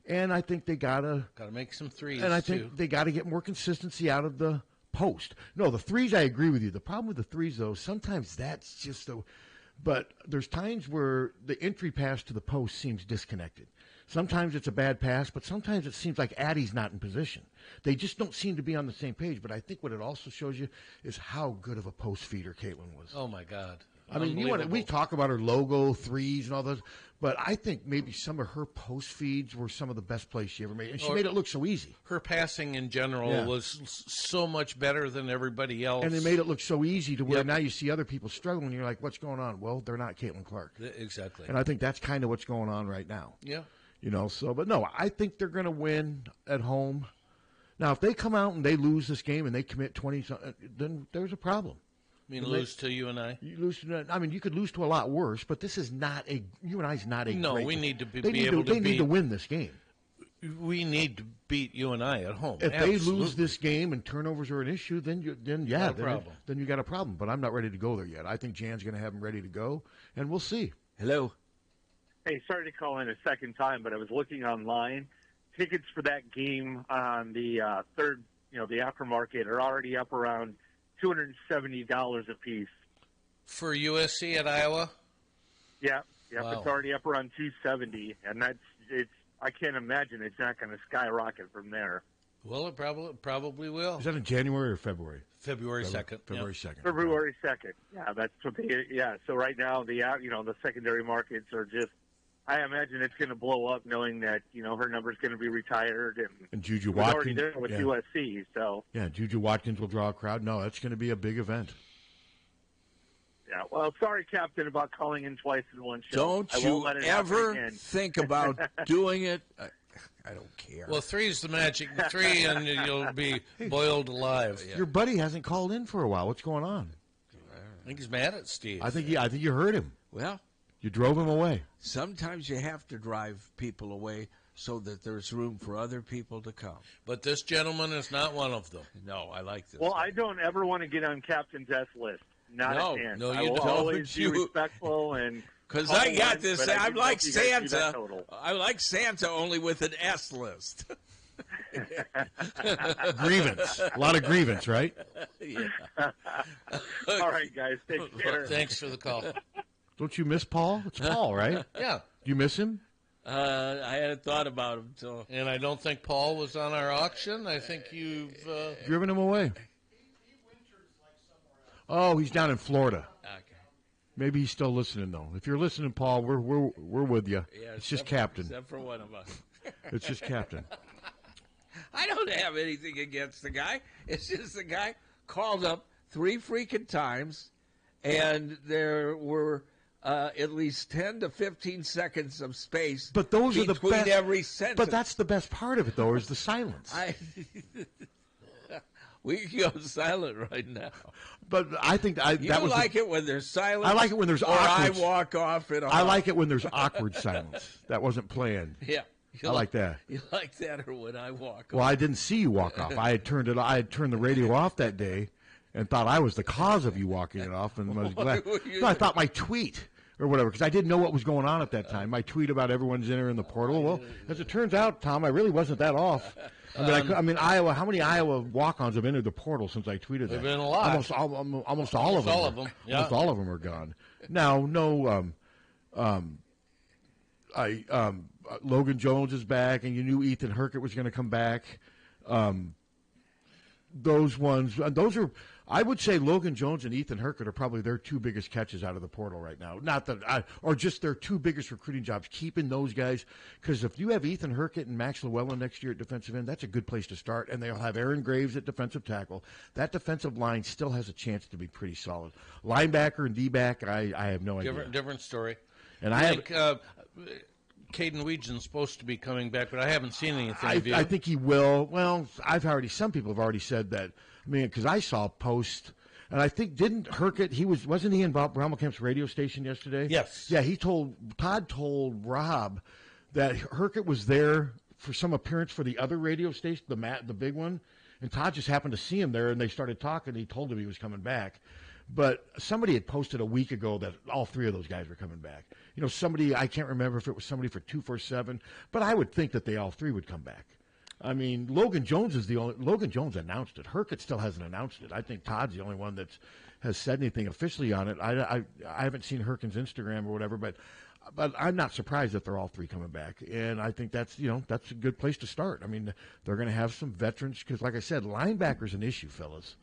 And I think they got to make some threes. And I think they got to get more consistency out of the post. No, the threes, I agree with you. The problem with the threes, though, sometimes that's just but there's times where the entry pass to the post seems disconnected. Sometimes it's a bad pass, but sometimes it seems like Addie's not in position. They just don't seem to be on the same page. But I think what it also shows you is how good of a post feeder Caitlin was. Oh, my God. I mean, we talk about her logo, threes, and all those, but I think maybe some of her post feeds were some of the best plays she ever made. And she made it look so easy. Her passing in general was so much better than everybody else. And they made it look so easy to where now you see other people struggling, and you're like, what's going on? Well, they're not Caitlin Clark. Exactly. And I think that's kind of what's going on right now. Yeah. But no, I think they're going to win at home. Now, if they come out and they lose this game and they commit 20, then there's a problem. You mean lose to you and I? You lose to, I mean, you could lose to a lot worse, but this is not you and I is not a No, great we team. need to They need to win this game. We need to beat you and I at home. If they lose this game and turnovers are an issue, then you got a problem. But I'm not ready to go there yet. I think Jan's going to have them ready to go, and we'll see. Hello. Hey, sorry to call in a second time, but I was looking online. Tickets for that game on the third, the aftermarket are already up around $270 a piece. For USC at Iowa? Yeah, Wow. It's already up around $270, and I can't imagine it's not going to skyrocket from there. Well, it probably will. Is that in January or February? February 2nd. February 2nd. February 2nd. Yeah, that's what so right now the secondary markets are just, I imagine it's going to blow up knowing that, her number's going to be retired and Juju Watkins Watkins already there with USC, so. Yeah, Juju Watkins will draw a crowd. No, that's going to be a big event. Yeah, well, sorry, Captain, about calling in twice in one show. Don't you ever think about doing it. I don't care. Well, 3's the magic 3, and you'll be boiled alive. Your buddy hasn't called in for a while. What's going on? I think he's mad at Steve. I think you heard him. Well, you drove him away. Sometimes you have to drive people away so that there's room for other people to come. But this gentleman is not one of them. No, I like this. Well, I don't ever want to get on Captain's S list. Not a chance. No, you I will don't. always be respectful and. Because I got this. I'm like Santa. I like Santa only with an S list. Grievance. A lot of grievance, right? Yeah. All right, guys. Take care. Thanks for the call. Don't you miss Paul? It's Paul, right? Yeah. Do you miss him? I hadn't thought about him. So. And I don't think Paul was on our auction. I think you've... driven him away. Oh, he's down in Florida. Okay. Maybe he's still listening, though. If you're listening, Paul, we're with you. Yeah, it's just Captain. Except for one of us. It's just Captain. I don't have anything against the guy. It's just the guy called up 3 freaking times, and there were at least 10 to 15 seconds of space but those between are the best, every sentence. But that's the best part of it, though, is the silence. We can go silent right now. But I think you like it when there's silence. I like it when there's or awkward. I walk off and I like it when there's awkward silence. That wasn't planned. Yeah, I like that. You like that, or when I walk Well, off? I didn't see you walk off. I had turned the radio off that day, and thought I was the cause of you walking it off. And was glad. No, I thought my tweet or whatever, because I didn't know what was going on at that time. My tweet about everyone's entering the portal. Well, as it turns out, Tom, I really wasn't that off. I mean, Iowa. How many Iowa walk-ons have entered the portal since I tweeted that? There've been a lot. Almost all of them. Almost all of them. Yeah. Almost all of them are gone. Now, no. Logan Jones is back, and you knew Ethan Herkett was going to come back. Those are. I would say Logan Jones and Ethan Herkett are probably their two biggest catches out of the portal right now. Not that, or just their two biggest recruiting jobs. Keeping those guys, because if you have Ethan Herkett and Max Llewellyn next year at defensive end, that's a good place to start. And they'll have Aaron Graves at defensive tackle. That defensive line still has a chance to be pretty solid. Linebacker and D-back, I have no idea. Different story. And Caden Weegen's supposed to be coming back, but I haven't seen anything of I think he will. Well, some people have already said that. I mean, because I saw a post, and I think didn't Herkett, wasn't he in Bob Browncamp's radio station yesterday? Yes. Yeah, Todd told Rob that Herkett was there for some appearance for the other radio station, the big one, and Todd just happened to see him there, and they started talking. He told him he was coming back. But somebody had posted a week ago that all three of those guys were coming back. You know, somebody, I can't remember if it was somebody for 247, but I would think that they all three would come back. I mean, Logan Jones announced it. Herkett still hasn't announced it. I think Todd's the only one that has said anything officially on it. I haven't seen Herkin's Instagram or whatever, but I'm not surprised that they're all three coming back. And I think that's a good place to start. I mean, they're going to have some veterans because, like I said, linebacker's an issue, fellas.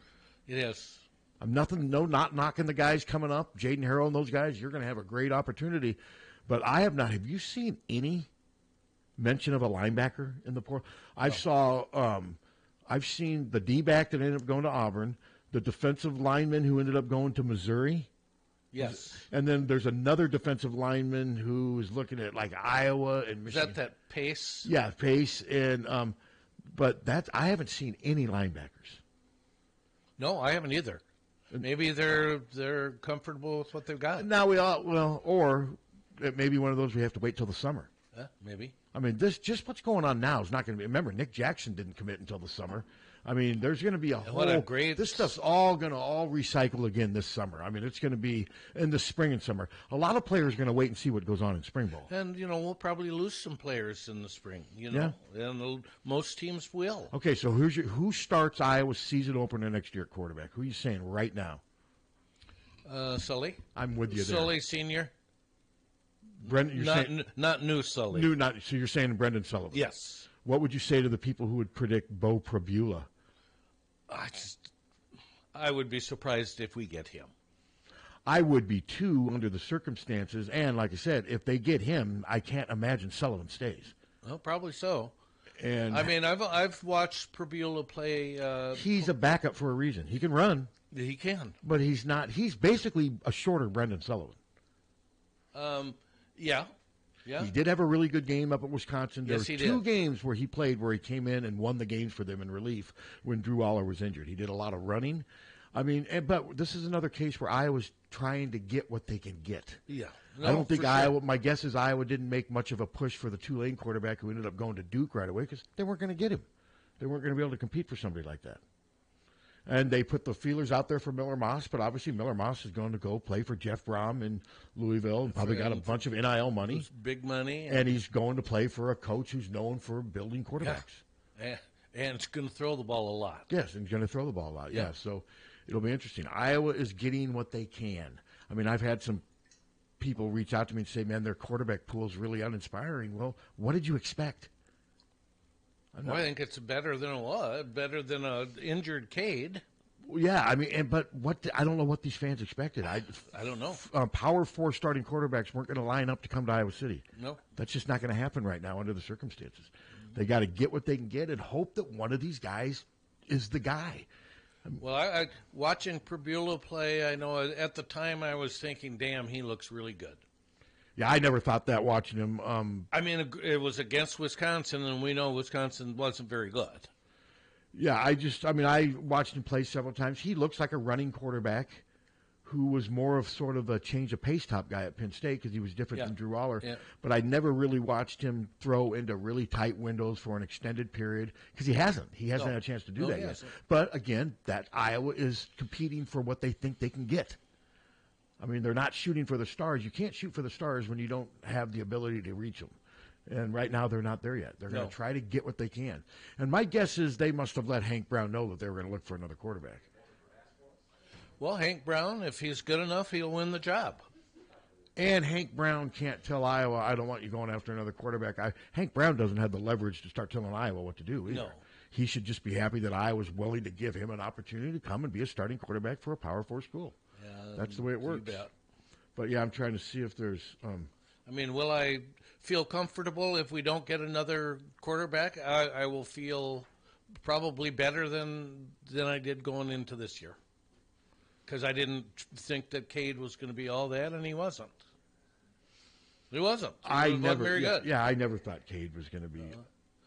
It is. I'm not knocking the guys coming up, Jaden Harrell and those guys. You're going to have a great opportunity. But I have not. Have you seen any mention of a linebacker in the portal? I've seen the D-back that ended up going to Auburn, the defensive lineman who ended up going to Missouri. Yes. And then there's another defensive lineman who is looking at like Iowa and Michigan. Is that Pace? Yeah, Pace. And but I haven't seen any linebackers. No, I haven't either. Maybe they're comfortable with what they've got. Now or it may be one of those we have to wait till the summer. Maybe. I mean, just what's going on now is not going to be. Remember, Nick Jackson didn't commit until the summer. I mean, there's going to be this stuff's all going to recycle again this summer. I mean, it's going to be in the spring and summer. A lot of players are going to wait and see what goes on in spring ball. And, we'll probably lose some players in the spring, and most teams will. Okay, so who starts Iowa's season opener next year at quarterback? Who are you saying right now? Sully. I'm with you there. Sully Sr. Brendan, not new Sully. So you're saying Brendan Sullivan? Yes. What would you say to the people who would predict Bo Prabula? I would be surprised if we get him. I would be too under the circumstances, and like I said, if they get him, I can't imagine Sullivan stays. Well, probably so. And I mean, I've watched Prabula play. He's a backup for a reason. He can run. He can, but he's not. He's basically a shorter Brendan Sullivan. Yeah. He did have a really good game up at Wisconsin. There Yes, were he two did. games where he played where he came in and won the games for them in relief when Drew Aller was injured. He did a lot of running. I mean, but this is another case where Iowa's trying to get what they can get. Yeah. I don't think Iowa. Sure. My guess is Iowa didn't make much of a push for the Tulane quarterback who ended up going to Duke right away because they weren't going to get him. They weren't going to be able to compete for somebody like that. And they put the feelers out there for Miller Moss, but obviously Miller Moss is going to go play for Jeff Brom in Louisville and probably got a bunch of NIL money. Big money. And he's going to play for a coach who's known for building quarterbacks. Yeah. And it's going to throw the ball a lot. Yes, and he's going to throw the ball a lot, yeah. So it'll be interesting. Iowa is getting what they can. I mean, I've had some people reach out to me and say, man, their quarterback pool is really uninspiring. Well, what did you expect? I think it's better than an injured Cade. Yeah, I mean, but I don't know what these fans expected. I don't know. Power 4 starting quarterbacks weren't going to line up to come to Iowa City. No. That's just not going to happen right now under the circumstances. They got to get what they can get and hope that one of these guys is the guy. Well, I watching Prabula play, I know at the time I was thinking, damn, he looks really good. Yeah, I never thought that watching him. I mean, it was against Wisconsin, and we know Wisconsin wasn't very good. Yeah, I watched him play several times. He looks like a running quarterback who was more of sort of a change of pace top guy at Penn State because he was different than Drew Aller. Yeah. But I never really watched him throw into really tight windows for an extended period because he hasn't. He hasn't had a chance to do that yet. But, again, that Iowa is competing for what they think they can get. I mean, they're not shooting for the stars. You can't shoot for the stars when you don't have the ability to reach them. And right now they're not there yet. They're going to try to get what they can. And my guess is they must have let Hank Brown know that they were going to look for another quarterback. Well, Hank Brown, if he's good enough, he'll win the job. And Hank Brown can't tell Iowa, I don't want you going after another quarterback. Hank Brown doesn't have the leverage to start telling Iowa what to do either. No. He should just be happy that Iowa's willing to give him an opportunity to come and be a starting quarterback for a Power 4 school. Yeah, that's the way it works. But, yeah, I'm trying to see if there's I mean, will I feel comfortable if we don't get another quarterback? I will feel probably better than I did going into this year. Because I didn't think that Cade was going to be all that, and he wasn't. He wasn't. He wasn't very good. Yeah, I never thought Cade was going to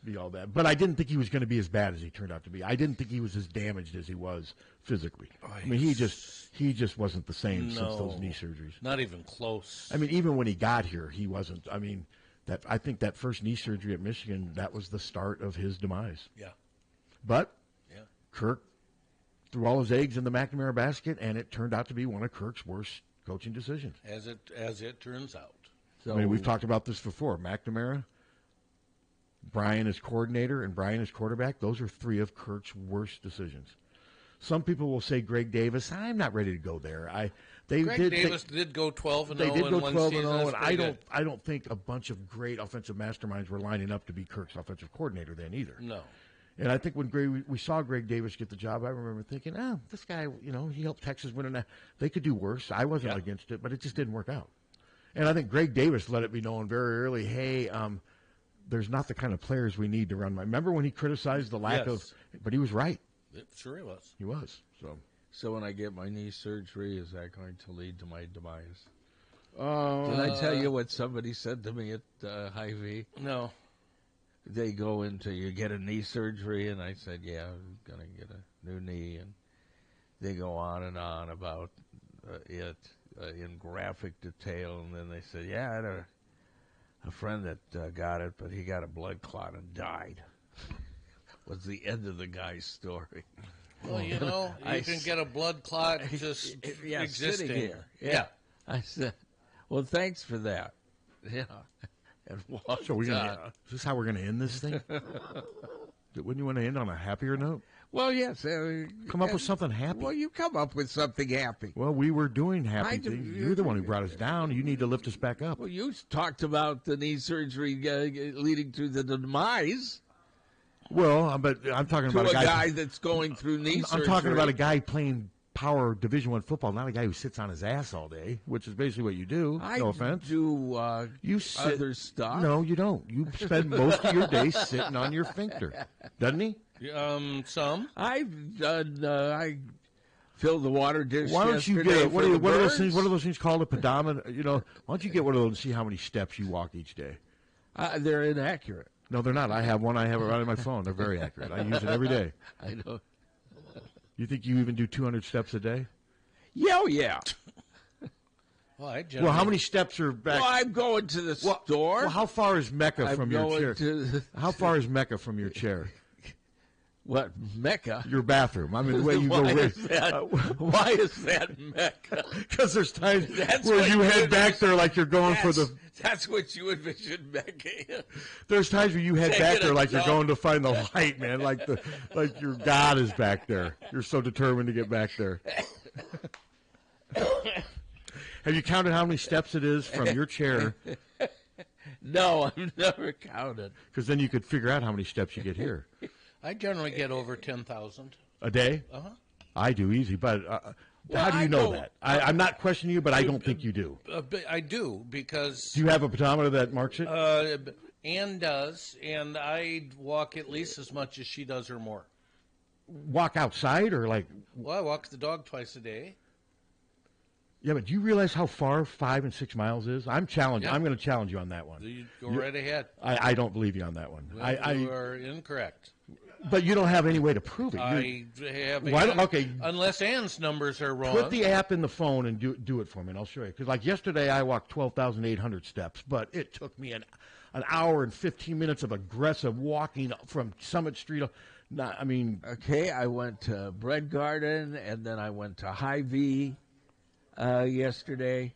be all that. But I didn't think he was going to be as bad as he turned out to be. I didn't think he was as damaged as he was physically. I mean, he just wasn't the same since those knee surgeries. Not even close. I mean, even when he got here, he wasn't. I mean, I think that first knee surgery at Michigan, that was the start of his demise. Yeah. But Kirk threw all his eggs in the McNamara basket, and it turned out to be one of Kirk's worst coaching decisions. As it turns out. So, I mean, we've talked about this before. McNamara, Brian as coordinator, and Brian as quarterback, those are three of Kirk's worst decisions. Some people will say Greg Davis. I'm not ready to go there. Greg Davis did go 12-0. They did go 12-0, and I don't think a bunch of great offensive masterminds were lining up to be Kirk's offensive coordinator then either. No. And I think when we saw Greg Davis get the job, I remember thinking, this guy, he helped Texas win. They could do worse. I wasn't against it, but it just didn't work out. And I think Greg Davis let it be known very early, hey, there's not the kind of players we need to run. Remember when he criticized the lack of – but he was right. Sure he was. He was. So when I get my knee surgery, is that going to lead to my demise? Did I tell you what somebody said to me at Hy-Vee? No. They go into, you get a knee surgery, and I said, yeah, I'm going to get a new knee. And they go on and on about it in graphic detail. And then they said, yeah, I had a friend that got it, but he got a blood clot and died. Was the end of the guy's story. Well, you can get a blood clot just existing here. Yeah. I said, well, thanks for that. Yeah. And so is this how we're going to end this thing? Wouldn't you want to end on a happier note? Well, yes. Come up with something happy. Well, you come up with something happy. Well, we were doing happy things. You're the one who brought us down. You need to lift us back up. Well, you talked about the knee surgery leading to the demise. Well, but I'm talking about a guy that's going through knee surgery. I'm talking about a guy playing Power Division I football, not a guy who sits on his ass all day, which is basically what you do. No offense. You sit, other stuff. No, you don't. You spend most of your day sitting on your sphincter, doesn't he? Some. I've done. I filled the water dish. Why don't you get what are those things? What are those things called? A pedometer. Why don't you get one of those and see how many steps you walk each day? They're inaccurate. No, they're not. I have one. I have it right on my phone. They're very accurate. I use it every day. I know. You think you even do 200 steps a day? Yeah, yeah. Well, how many steps are back? Well, I'm going to the store. Well, how far is Mecca from your chair? How far is Mecca from your chair? What, Mecca? Your bathroom. I mean, the way you go. Why is that Mecca? Because there's times where you head back there like you're going for the. That's what you envision Mecca. There's times where you head back there like you're going to find the light, man. Like your God is back there. You're so determined to get back there. Have you counted how many steps it is from your chair? No, I've never counted. Because then you could figure out how many steps you get here. I generally get over 10,000 a day. Uh-huh. I do easy, but how do you know that? I'm not questioning you, but I don't think you do. I do because. Do you have a pedometer that marks it? Ann does, and I walk at least as much as she does or more. Walk outside or like? Well, I walk the dog twice a day. Yeah, but do you realize how far 5 and 6 miles is? I'm challenging. Yeah. I'm going to challenge you on that one. You go right ahead. I don't believe you on that one. Well, you are incorrect. But you don't have any way to prove it. I have. Okay. Unless Ann's numbers are wrong. Put the app in the phone and do it for me, and I'll show you. Because like yesterday, I walked 12,800 steps, but it took me an hour and 15 minutes of aggressive walking from Summit Street. Okay, I went to Bread Garden, and then I went to Hy-Vee yesterday.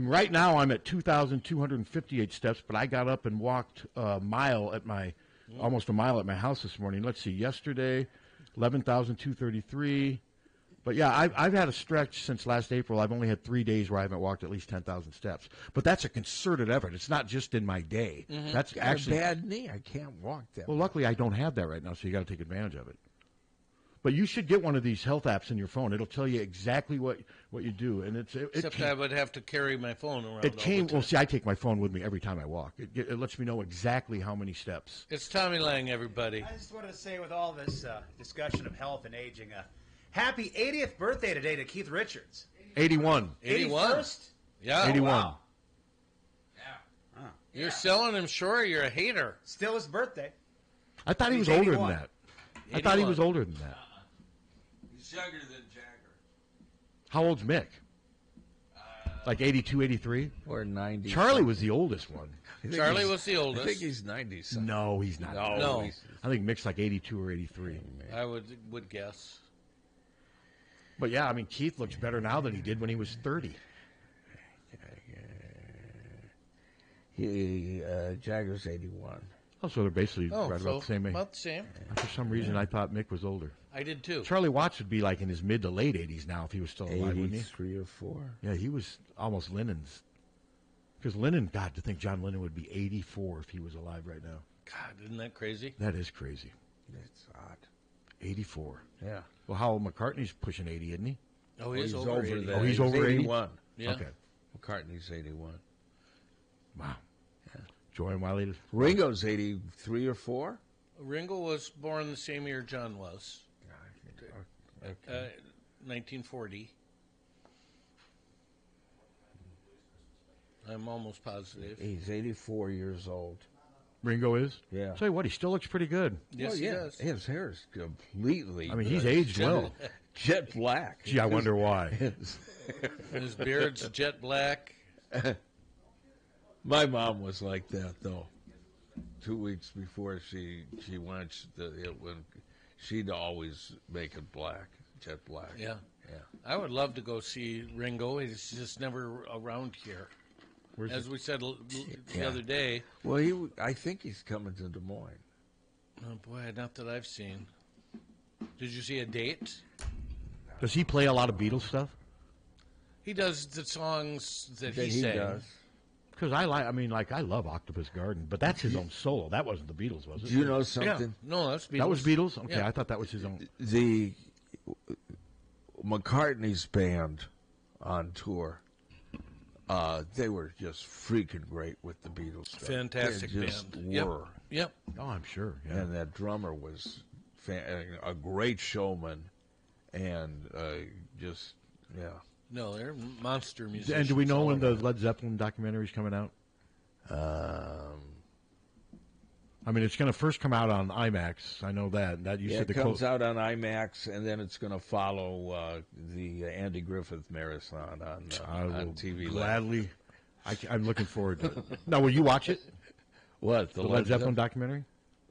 Right now I'm at 2,258 steps, but I got up and walked almost a mile at my house this morning. Let's see, yesterday, 11,233. But yeah, I've had a stretch since last April. I've only had 3 days where I haven't walked at least 10,000 steps. But that's a concerted effort. It's not just in my day. Mm-hmm. That's got actually a bad knee. I can't walk that. Well, luckily I don't have that right now, so you got to take advantage of it. But you should get one of these health apps in your phone. It'll tell you exactly what you do, and Except I would have to carry my phone around. Well, see, I take my phone with me every time I walk. It lets me know exactly how many steps. It's Tommy Lang, everybody. I just wanted to say, with all this discussion of health and aging, happy 80th birthday today to Keith Richards. 81. 81. Yeah. 81. Wow. Yeah. You're selling him short. You're a hater. Still his birthday. I thought he was older than that. I thought he was older than that. He's younger than Jagger. How old's Mick? Like 82, 83? Or 90. Charlie was the oldest one. Charlie was the oldest. I think he's 90 something. No, he's not. No. I think Mick's like 82 or 83. I would guess. But yeah, I mean, Keith looks better now than he did when he was 30. Jagger's 81. Oh, so they're basically right about the same age. About the same. For some reason, I thought Mick was older. I did too. Charlie Watts would be like in his mid to late 80s now if he was still alive, wouldn't he? 83 or 4. Yeah, he was almost Lennon's. Because Lennon, God, to think John Lennon would be 84 if he was alive right now. God, isn't that crazy? That is crazy. That's odd. 84. Yeah. Well, how old McCartney's pushing 80, isn't he? Oh, he's over 80. Oh, he's over 81. Yeah. Okay. McCartney's 81. Wow. Yeah. Joy and Wiley. Ringo's 83 or 4? Ringo was born the same year John was. Okay. 1940. I'm almost positive. He's 84 years old. Ringo is? Yeah. Tell you what, he still looks pretty good. Yes, he does. His hair is completely. I mean, he's aged well. Jet black. Gee, I wonder why. His beard's jet black. My mom was like that, though. 2 weeks before she went, she'd always make it black, jet black. Yeah. Yeah. I would love to go see Ringo. He's just never around here. As we said the other day. Well, I think he's coming to Des Moines. Oh, boy, not that I've seen. Did you see a date? Does he play a lot of Beatles stuff? He does the songs that he sang. Does. Because I love Octopus Garden, but that's his own solo. That wasn't the Beatles, was it? Do you know something? Yeah. No, that's Beatles. That was Beatles? Okay, Yeah. I thought that was his own. The McCartney's band on tour, they were just freaking great with the Beatles stuff. Fantastic they just band. were. Yep. Oh, I'm sure. Yeah. And that drummer was a great showman, and No, they're monster musicians. And do we know when the Led Zeppelin documentary is coming out? I mean, it's going to first come out on IMAX. I know that. It comes out on IMAX, and then it's going to follow the Andy Griffith Marathon on TV. Gladly. I'm looking forward to it. Now, will you watch it? What? The Led Zeppelin documentary?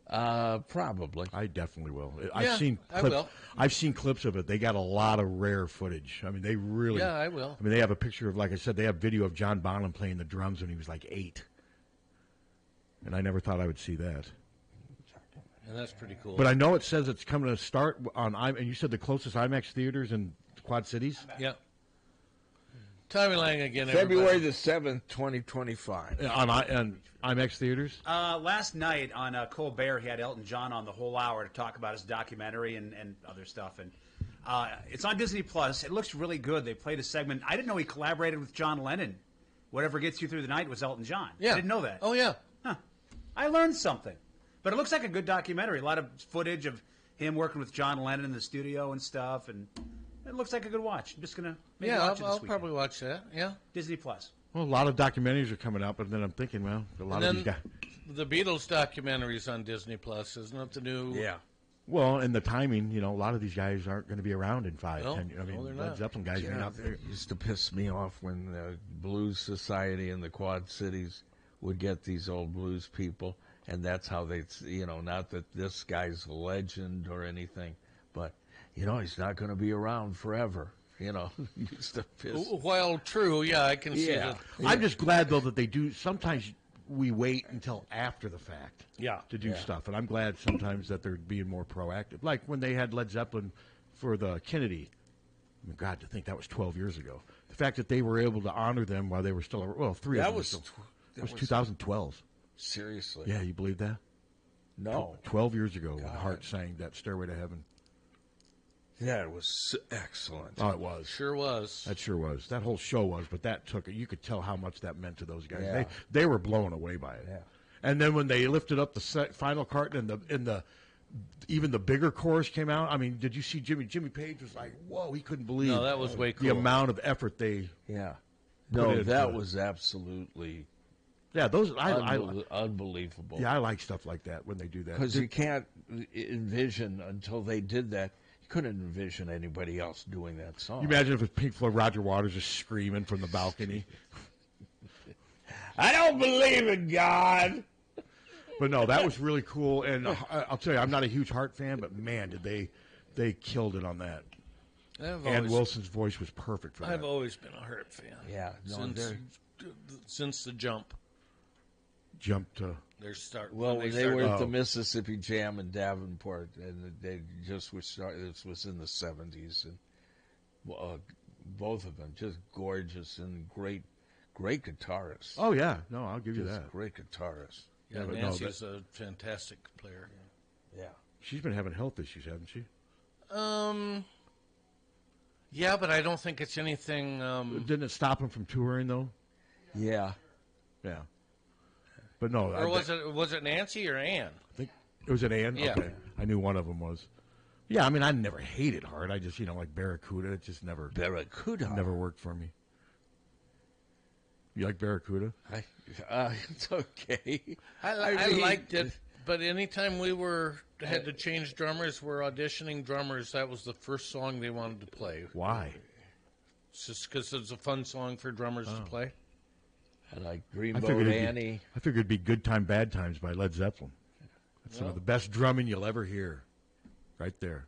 Probably. I definitely will. I will. I've seen clips of it. They got a lot of rare footage. I mean, they really. Yeah, I will. I mean, they have a picture of, like I said, they have video of John Bonham playing the drums when he was like 8. And I never thought I would see that. And that's pretty cool. But I know it says it's coming to start on and you said the closest IMAX theaters in Quad Cities? Yeah. Tommy Lang again. February the 7th, 2025. On IMAX theaters? Last night on Colbert, he had Elton John on the whole hour to talk about his documentary and other stuff. And it's on Disney Plus. It looks really good. They played a segment. I didn't know he collaborated with John Lennon. Whatever Gets You Through the Night was Elton John. Yeah. I didn't know that. Oh, yeah. Huh. I learned something. But it looks like a good documentary. A lot of footage of him working with John Lennon in the studio and stuff. And it looks like a good watch. I'm just going to watch it this I'll weekend. probably watch that. Yeah. Disney Plus. Well, a lot of documentaries are coming out, but then I'm thinking, well, a lot of these guys. The Beatles documentary's on Disney Plus, isn't it? The new. Yeah. Well, and the timing, a lot of these guys aren't going to be around in 5, No, 10 years. I mean, they're Led not. Zeppelin guys may not. It used to piss me off when the Blues Society in the Quad Cities would get these old blues people, and that's how they, not that this guy's a legend or anything, but, he's not going to be around forever. Used to piss. While true, yeah, I can see that. I'm just glad, though, that they do. Sometimes we wait until after the fact to do Yeah. stuff, and I'm glad sometimes that they're being more proactive. Like when they had Led Zeppelin for the Kennedy. I mean, God, to think that was 12 years ago. The fact that they were able to honor them while they were still, three That of them. was That was 2012. Seriously. Yeah, you believe that? No. 12 years ago when Hart sang that Stairway to Heaven. Yeah, it was excellent. Oh, it was. Sure was. That sure was. That whole show was, but that took it. You could tell how much that meant to those guys. Yeah. They were blown away by it. Yeah. And then when they lifted up the final carton and the even the bigger chorus came out. I mean, did you see Jimmy? Jimmy Page was like, "Whoa!" He couldn't believe. No, that was way the cool. amount of effort they. Yeah. put No, into that it. was absolutely. Yeah, those unbelievable. Yeah, I like stuff like that when they do that Because you can't envision until they did that. You couldn't envision anybody else doing that song. You imagine if it's Pink Floyd, Roger Waters just screaming from the balcony. I don't believe in God. But no, that was really cool. And I'll tell you, I'm not a huge Hart fan, but man, did they killed it on that. And Wilson's voice was perfect for that. I've always been a Hart fan. Yeah, no, since the jump. Jump to Their start. Well, when they were at the Oh. Mississippi Jam in Davenport, and they just were starting. This was in the 70s, and both of them just gorgeous and great guitarists. Oh yeah, no, I'll give you Just that. Great guitarists. Yeah, but no, Nancy's a fantastic player. Yeah. She's been having health issues, hasn't she? Yeah, but I don't think it's anything. Didn't it stop him from touring though? Yeah. Yeah. But no, Or was it Nancy or Ann? I think it was an Ann. Yeah. Okay. I knew one of them was. Yeah, I mean, I never hated Hart. I just, like Barracuda, it just never never worked for me. You like Barracuda? It's okay. I liked it, but anytime we had to change drummers, we're auditioning drummers. That was the first song they wanted to play. Why? It's just because it's a fun song for drummers to play. I like Dreamboat Annie. I figured it'd be Good Time, Bad Times by Led Zeppelin. That's some of the best drumming you'll ever hear. Right there.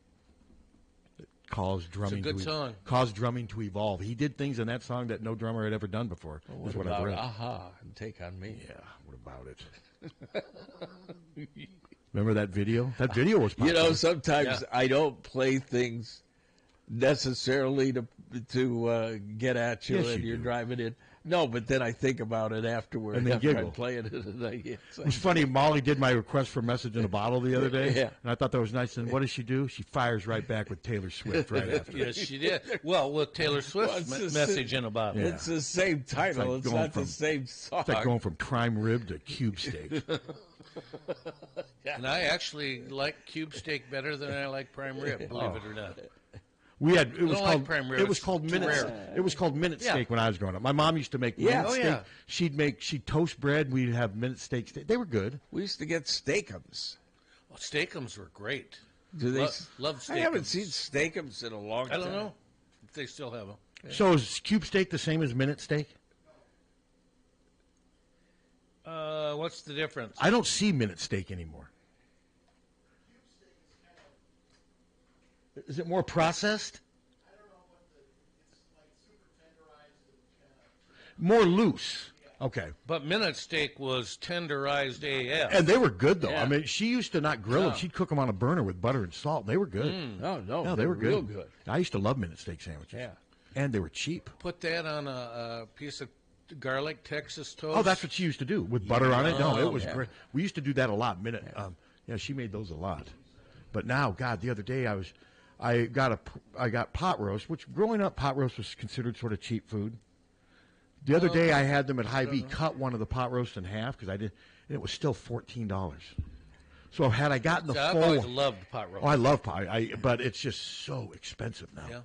It caused drumming good song. Caused drumming to evolve. He did things in that song that no drummer had ever done before. What is what about I've read. Aha and Take on Me? Yeah, what about it? Remember that video? That video was popular. Sometimes I don't play things necessarily to get at you Yes, and you you're do. driving in. No, but then I think about it afterward. And then after giggle. I'm playing it. And It was funny. Molly did my request for message in a bottle the other day, Yeah. and I thought that was nice. And what does she do? She fires right back with Taylor Swift right after. Yes, she did. Well, with Taylor Swift's message in a bottle. Yeah. It's the same title. It's It's, like not the same song. It's like going from prime rib to cube steak. And I actually like cube steak better than I like prime rib, believe it or not. We had it was don't called like prime rib. it was It's called too minute rare. it was called minute Yeah. steak when I was growing up. My mom used to make minute Oh, steak. yeah. She'd toast bread. We'd have minute steaks. They were good. We used to get Steakums. Well, Steakums were great. Do they? Love Steakums. I haven't seen Steakums in a long I time. don't know if they still have them. So is cube steak the same as minute steak? What's the difference? I don't see minute steak anymore. Is it more processed? More loose. Okay. But minute steak was tenderized AF. And they were good, though. Yeah. I mean, she used to not grill them. Yeah. She'd cook them on a burner with butter and salt. They were good. No, they were good. real good. I used to love minute steak sandwiches. Yeah. And they were cheap. Put that on a piece of garlic Texas toast. Oh, that's what she used to do with butter on it. No, it was yeah. great. We used to do that a lot. Yeah, she made those a lot. But now, God, the other day I got pot roast, which growing up pot roast was considered sort of cheap food. The other day I had them at Hy-Vee cut one of the pot roasts in half because and it was still $14. So had I gotten the I've full, always loved pot roast. Oh, I love pot, but it's just so expensive now. Yeah.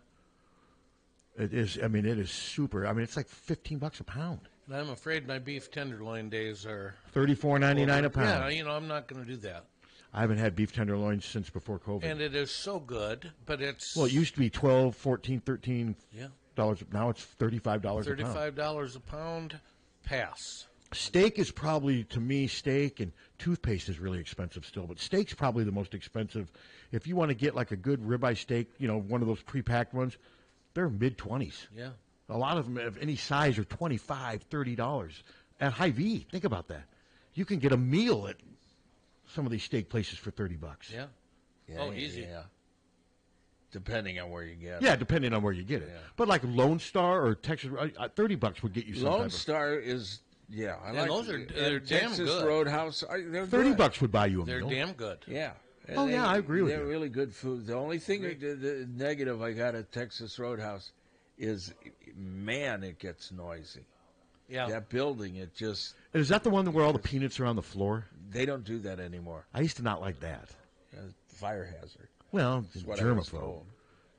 It is. I mean, it is super. I mean, it's like $15 a pound. And I'm afraid my beef tenderloin days are $34.99 a pound. Yeah, I'm not going to do that. I haven't had beef tenderloin since before COVID. And it is so good, but it's... Well, it used to be $12, $14, $13. Yeah. Now it's $35 a pound. $35 a pound, pass. Steak is probably, to me, steak and toothpaste is really expensive still, but steak's probably the most expensive. If you want to get like a good ribeye steak, one of those pre-packed ones, they're mid-20s. Yeah. A lot of them of any size are $25, $30. At Hy-Vee, think about that. You can get a meal at some of these steak places for $30. Yeah. Easy. Yeah. Depending on where you get it. Yeah, depending on where you get it. Yeah. But like Lone Star or Texas, $30 would get you some. Lone Star is, I like those are they're damn Texas good. Roadhouse. They're $30 good. would buy you a They're meal. damn good. Yeah. Oh, yeah, I agree with you. They're really good food. The only thing, the negative I got at Texas Roadhouse is, man, it gets noisy. Yeah. That building, it just... Is that the one where all the peanuts are on the floor? They don't do that anymore. I used to not like that. Fire hazard. Well, That's what I was germaphobe. told.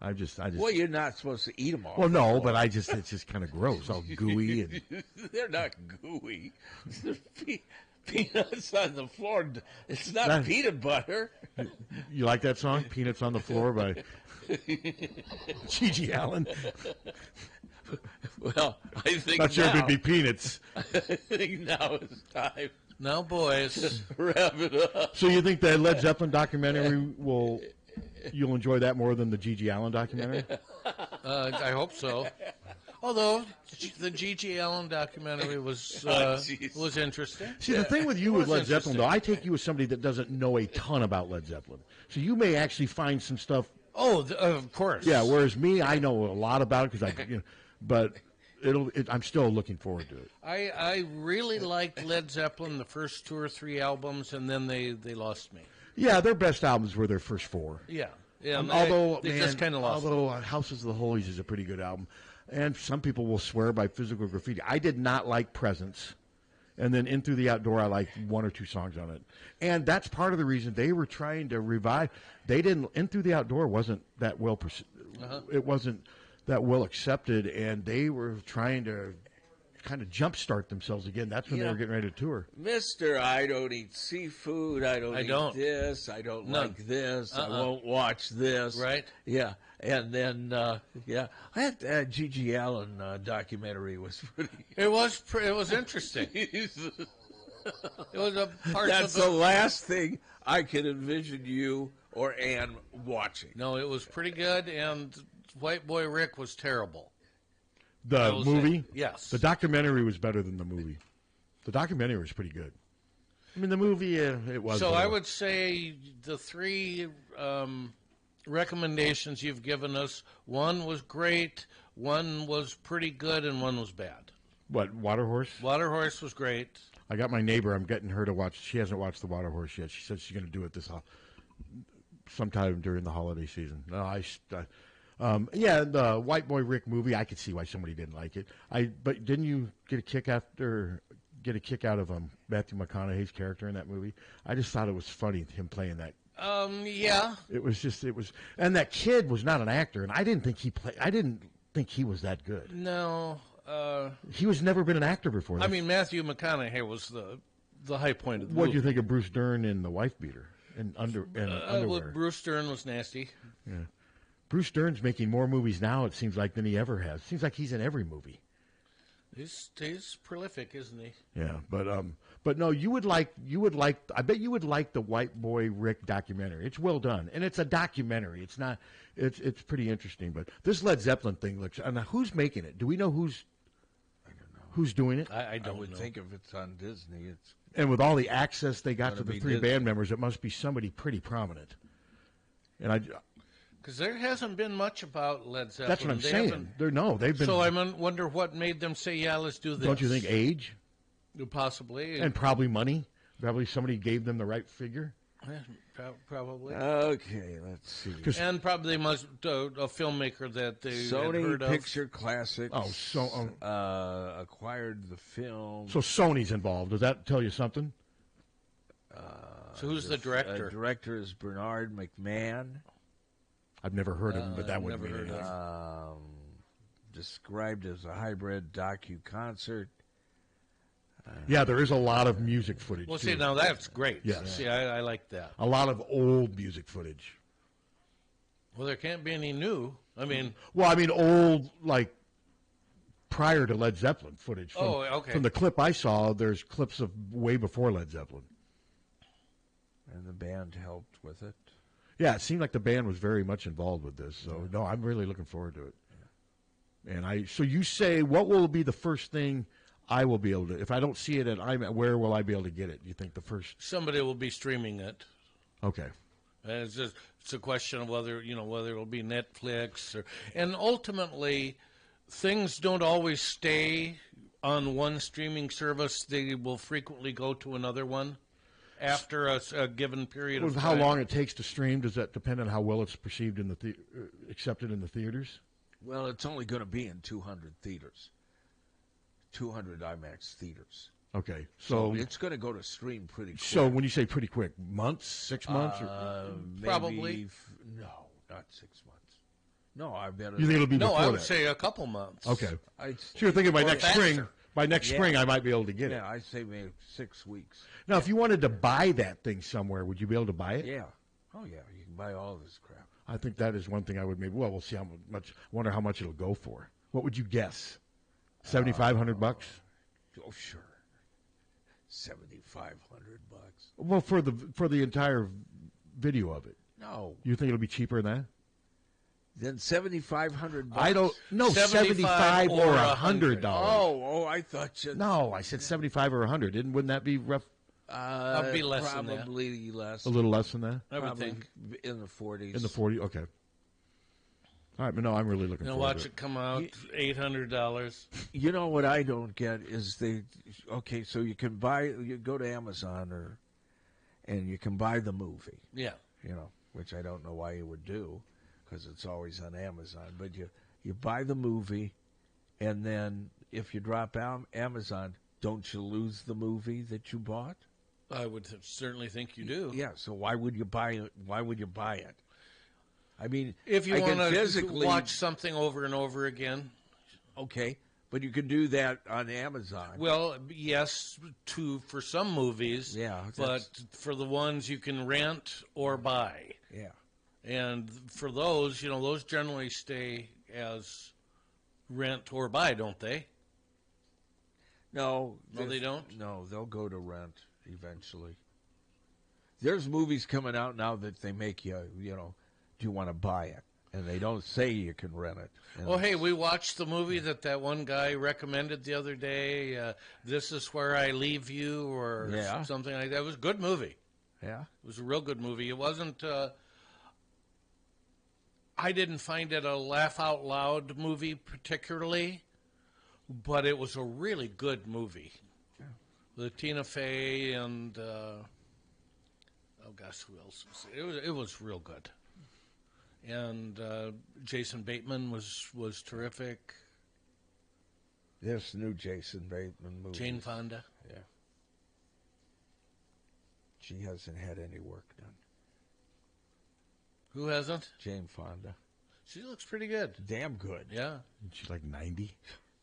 I just. Well, you're not supposed to eat them all. Well, no, but it's just kind of gross, all gooey and. They're not gooey. They're peanuts on the floor. It's not peanut butter. You like that song, "Peanuts on the Floor" by Gigi Allen? Well, I think not sure if it'd be peanuts. I think now is time. Now, boys, wrap it up. So you think that Led Zeppelin documentary you'll enjoy that more than the Gigi Allen documentary? I hope so. Although the Gigi Allen documentary was interesting. See, the thing with you with Led Zeppelin, though, I take you as somebody that doesn't know a ton about Led Zeppelin. So you may actually find some stuff. Oh, of course. Yeah, whereas me, I know a lot about it because but I'm still looking forward to it. I really liked Led Zeppelin, the first 2 or 3 albums, and then they lost me. Yeah, their best albums were their first 4. Yeah. Although they just kind of lost. Although Houses of the Holies is a pretty good album, and some people will swear by Physical Graffiti. I did not like Presence, and then In Through the Outdoor, I liked 1 or 2 songs on it, and that's part of the reason they were trying to revive. They didn't. In Through the Outdoor wasn't that well. It wasn't that well accepted, and they were trying to kind of jumpstart themselves again. That's when they were getting ready to tour. Mister, I don't eat seafood. I don't eat this. I don't like this. I won't watch this. Right? Yeah. And then, that Gigi Allen documentary was pretty... It was interesting. It was a part That's of the last thing I can envision you or Ann watching. No, it was pretty good, and White Boy Rick was terrible. The movie? Yes. The documentary was better than the movie. The documentary was pretty good. I mean, the movie, it was. So I would say the 3 recommendations you've given us, 1 was great, 1 was pretty good, and 1 was bad. What, Waterhorse? Waterhorse was great. I got my neighbor. I'm getting her to watch. She hasn't watched The Waterhorse yet. She said she's going to do it sometime during the holiday season. No, the White Boy Rick movie, I could see why somebody didn't like it. But didn't you get a kick out of Matthew McConaughey's character in that movie? I just thought it was funny, him playing that. Yeah. It was, and that kid was not an actor, and I didn't think he was that good. No. He was never been an actor before. I mean, Matthew McConaughey was the high point of the movie. What do you think of Bruce Dern in The Wife Beater and underwear? Well, Bruce Dern was nasty. Yeah. Bruce Dern's making more movies now, it seems like, than he ever has. Seems like he's in every movie. He's prolific, isn't he? Yeah, but no, I bet you would like the White Boy Rick documentary. It's well done, and it's a documentary. It's not. It's pretty interesting. But this Led Zeppelin thing looks. And who's making it? Do we know who's? I don't know. Who's doing it? I don't would know. think if it's on Disney, it's. And with all the access they got to the 3 Disney. band members, it must be somebody pretty prominent. And because there hasn't been much about Led Zeppelin. That's what I'm saying. They've been. So I wonder what made them say, "Yeah, let's do this." Don't you think age? Possibly. And probably money. Probably somebody gave them the right figure. Yeah, probably. Okay, let's see. And probably a filmmaker that they Sony had heard of. Picture Classics. Oh, acquired the film. So Sony's involved. Does that tell you something? So who's the director? The director is Bernard McMahon. I've never heard of him, but that wouldn't be heard anything. described as a hybrid docu-concert. Yeah, there is a lot of music footage. Well, too. see, now that's great. Yes. See, I like that. A lot of old music footage. Well, there can't be any new. I mean... Well, I mean old, like, prior to Led Zeppelin footage. From the clip I saw, there's clips of way before Led Zeppelin. And the band helped with it. Yeah, it seemed like the band was very much involved with this. So, no, I'm really looking forward to it. Yeah. And so you say, what will be the first thing I will be able to, if I don't see it at IMAX, where will I be able to get it? You think the first? Somebody will be streaming it. Okay. And it's a question of whether it'll be Netflix and ultimately things don't always stay on one streaming service. They will frequently go to another one after a given period of time. How long it takes to stream, does that depend on how well it's perceived in accepted in the theaters? Well, it's only going to be in 200 theaters. 200 IMAX theaters. Okay. So it's going to go to stream pretty quick. So when you say pretty quick, months, 6 months? Probably. No, not 6 months. No, I bet you think it'll be before I would that? say a couple months. Okay. So you're thinking by next spring. By next spring, I might be able to get it. Yeah, I'd say maybe 6 weeks. Now, if you wanted to buy that thing somewhere, would you be able to buy it? Yeah. Oh, yeah. You can buy all this crap. I think that is one thing I would maybe. Well, we'll see how much. Wonder how much it'll go for. What would you guess? $7,500? Oh, sure. $7,500. Well, for the entire video of it. No. You think it'll be cheaper than that? Then $7,500. I don't know. 75 or $100. Oh, I thought you. No, I said 75 or 100. Wouldn't that be rough? That'd be less than that. Probably less. A little less than that. I would think in the 40s. In the 40s. Okay. All right, but no, I'm really looking forward to it. Watch it come out, $800. You know what I don't get is so you can go to Amazon and you can buy the movie. Yeah. Which I don't know why you would do because it's always on Amazon. But you buy the movie, and then if you drop out Amazon, don't you lose the movie that you bought? I would certainly think you do. Yeah, so why would you buy it? Why would you buy it? I mean, if you want to physically watch something over and over again, okay, but you can do that on Amazon. Well, yes, for some movies, yeah, but for the ones you can rent or buy, yeah, and for those, those generally stay as rent or buy, don't they? No, they don't. No, they'll go to rent eventually. There's movies coming out now that they make you, do you want to buy it? And they don't say you can rent it. Well, hey, we watched the movie that one guy recommended the other day, This Is Where I Leave You, or something like that. It was a good movie. Yeah? It was a real good movie. It wasn't... I didn't find it a laugh-out-loud movie particularly, but it was a really good movie. Yeah. With Tina Fey and... oh, gosh, who else was it? It was real good. And Jason Bateman was terrific. This new Jason Bateman movie. Jane Fonda. Yeah. She hasn't had any work done. Who hasn't? Jane Fonda. She looks pretty good. Damn good. Yeah. She's like 90.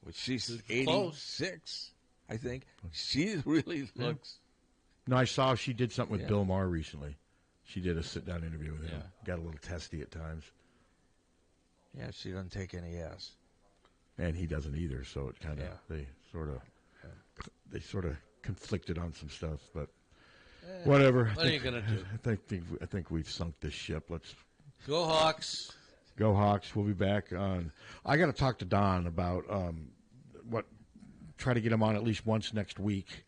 Well, she's 86, I think. She really looks. No, I saw she did something with Bill Maher recently. She did a sit-down interview with him. Got a little testy at times. Yeah, she doesn't take any ass. And he doesn't either, so it kind of they sort of conflicted on some stuff, but whatever. What are you gonna do? I think we've sunk this ship. Let's go Hawks. Go Hawks. We'll be back on. I got to talk to Don about try to get him on at least once next week.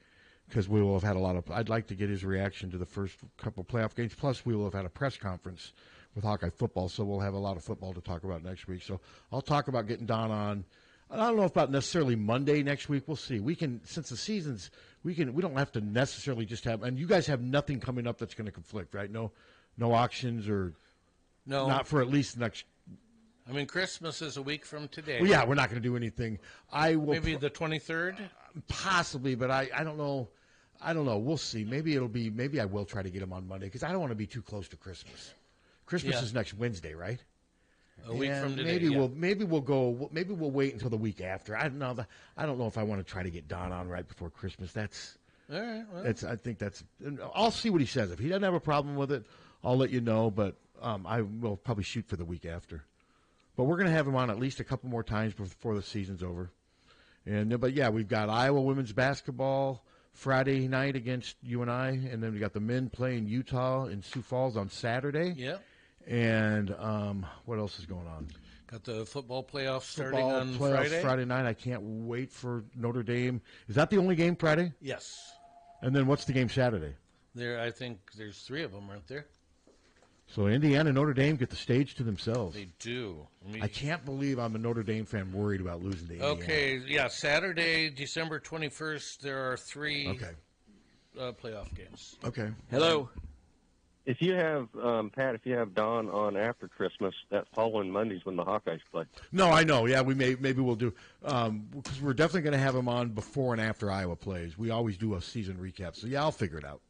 Because we will have had a lot of. I'd like to get his reaction to the first couple playoff games. Plus, we will have had a press conference with Hawkeye football, so we'll have a lot of football to talk about next week. So I'll talk about getting Don on. I don't know about necessarily Monday next week. We'll see. We can, since the season's, we don't have to necessarily just have. And you guys have nothing coming up that's going to conflict, right? No auctions or not for at least next. I mean, Christmas is a week from today. Well, yeah, we're not going to do anything. I will maybe the 23rd. Possibly, but I don't know. I don't know. We'll see. Maybe I will try to get him on Monday because I don't want to be too close to Christmas. Christmas is next Wednesday, right? A week from today. Maybe we'll wait until the week after. I don't know if I want to try to get Don on right before Christmas. That's all right. Well. I think that's. I'll see what he says. If he doesn't have a problem with it, I'll let you know. But I will probably shoot for the week after. But we're going to have him on at least a couple more times before the season's over. But yeah, we've got Iowa women's basketball Friday night against UNI, and then we got the men playing Utah in Sioux Falls on Saturday. Yeah. And what else is going on? Got the football playoffs starting on Friday. Friday night. I can't wait for Notre Dame. Is that the only game Friday? Yes. And then what's the game Saturday? I think there's 3 of them, aren't there? So Indiana and Notre Dame get the stage to themselves. They do. I can't believe I'm a Notre Dame fan worried about losing to Indiana. Okay, yeah, Saturday, December 21st, there are 3 playoff games. Okay. Hello. If you have, Pat, if you have Don on after Christmas, that following Monday's when the Hawkeyes play. No, I know. Yeah, maybe we'll do, because we're definitely going to have him on before and after Iowa plays. We always do a season recap. So, yeah, I'll figure it out.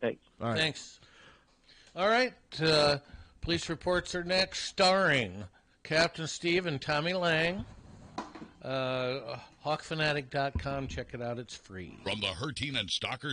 Thanks. All right. Thanks. All right, police reports are next, starring Captain Steve and Tommy Lang. Hawkfanatic.com. Check it out. It's free. From the Harty and Stalker